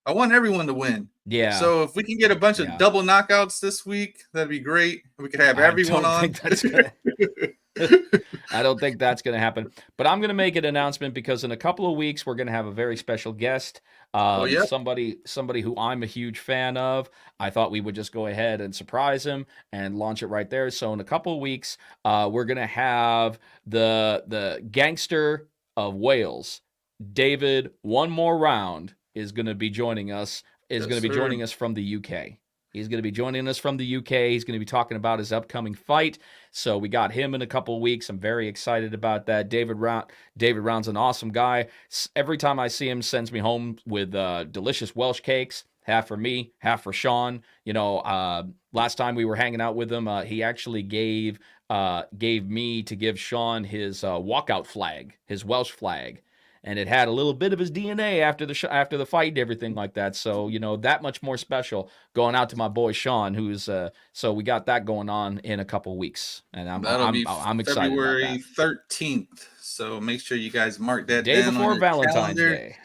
I want everyone to win. Yeah. So if we can get a bunch of double knockouts this week, that'd be great. We could have everyone on. I don't think that's going to happen. But I'm going to make an announcement because in a couple of weeks we're going to have a very special guest. Somebody who I'm a huge fan of. I thought we would just go ahead and surprise him and launch it right there. So in a couple of weeks, we're going to have the gangster of Wales, David One More Round, is going to be joining us. Joining us from the UK. He's going to be joining us from the UK. He's going to be talking about his upcoming fight. So we got him in a couple of weeks. I'm very excited about that. David Round's an awesome guy. Every time I see him, sends me home with delicious Welsh cakes. Half for me, half for Sean. Last time we were hanging out with him, he actually gave me to give Sean his walkout flag, his Welsh flag. And it had a little bit of his DNA after the fight and everything like that. So, that much more special going out to my boy Sean, who's so we got that going on in a couple weeks. And I'm excited February about that. 13th. So make sure you guys mark that day down before on Valentine's calendar. Day.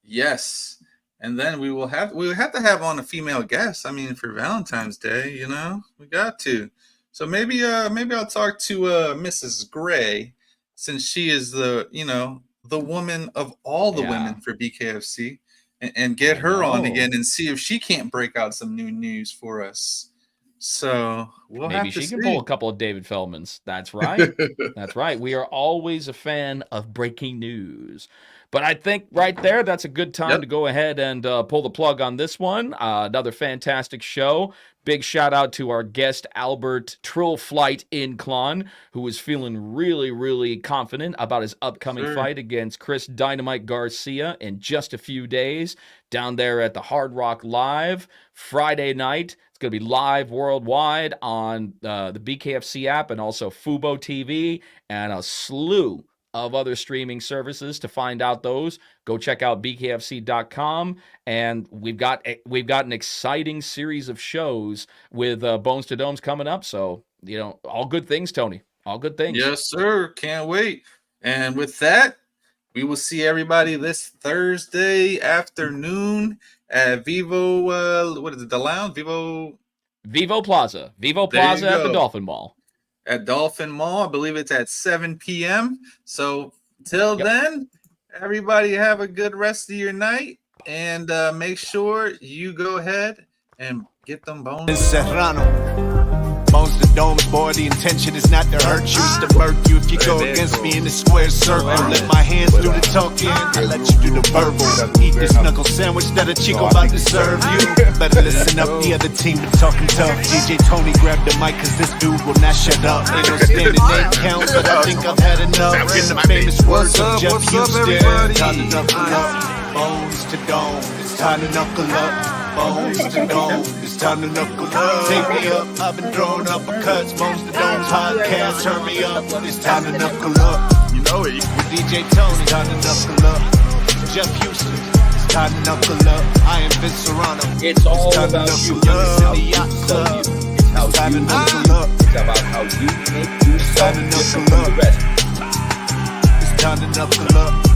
Yes. And then we have to have on a female guest. I mean, for Valentine's Day, we got to. So maybe I'll talk to Mrs. Gray, since she is the woman of all the women for BKFC, and get her on again and see if she can't break out some new news for us. So maybe she can pull a couple of David Feldmans. That's right. That's right. We are always a fan of breaking news. But I think right there, that's a good time to go ahead and pull the plug on this one. Another fantastic show. Big shout out to our guest, Albert Trill Flight Inclan, who is feeling really, really confident about his upcoming fight against Chris Dynamite Garcia in just a few days down there at the Hard Rock Live Friday night. It's going to be live worldwide on the BKFC app and also Fubo TV and a slew of other streaming services. To find out those, go check out bkfc.com, and we've got an exciting series of shows with Bones to Domes coming up. So all good things, Tony. All good things. Yes, sir. Can't wait. And with that, we will see everybody this Thursday afternoon at Vivo. What is it? The Lounge? Vivo Plaza. Vivo Plaza at the Dolphin Mall. At Dolphin Mall. I believe it's at 7 p.m. So till then, everybody have a good rest of your night, and make sure you go ahead and get them bones. Serrano. Bones to Domes, boy, the intention is not to hurt you, it's to murk you. If you go against me in the square circle, let my hands do the talking, I let you do the verbal. Eat this knuckle sandwich that a Chico about to serve you. Better listen up, the other team been talking tough. DJ Tony grab the mic, cause this dude will not shut up. Ain't no standing name count, but I think I've had enough. In the famous words of Jeff Houston, time to knuckle up. Bones to Domes, it's time to knuckle up. Bones to Domes, it's time to knuckle up. Take me up, I've been throwing uppercuts. Bones to Domes podcast, turn me up. It's time to knuckle up. You know it. With DJ Tony, time to knuckle up. Jeff Houston, it's time to knuckle up. I am Vince Serrano. It's all about you. It's how you knuckle up. It's about how you make yourself different from the rest. It's time to knuckle up.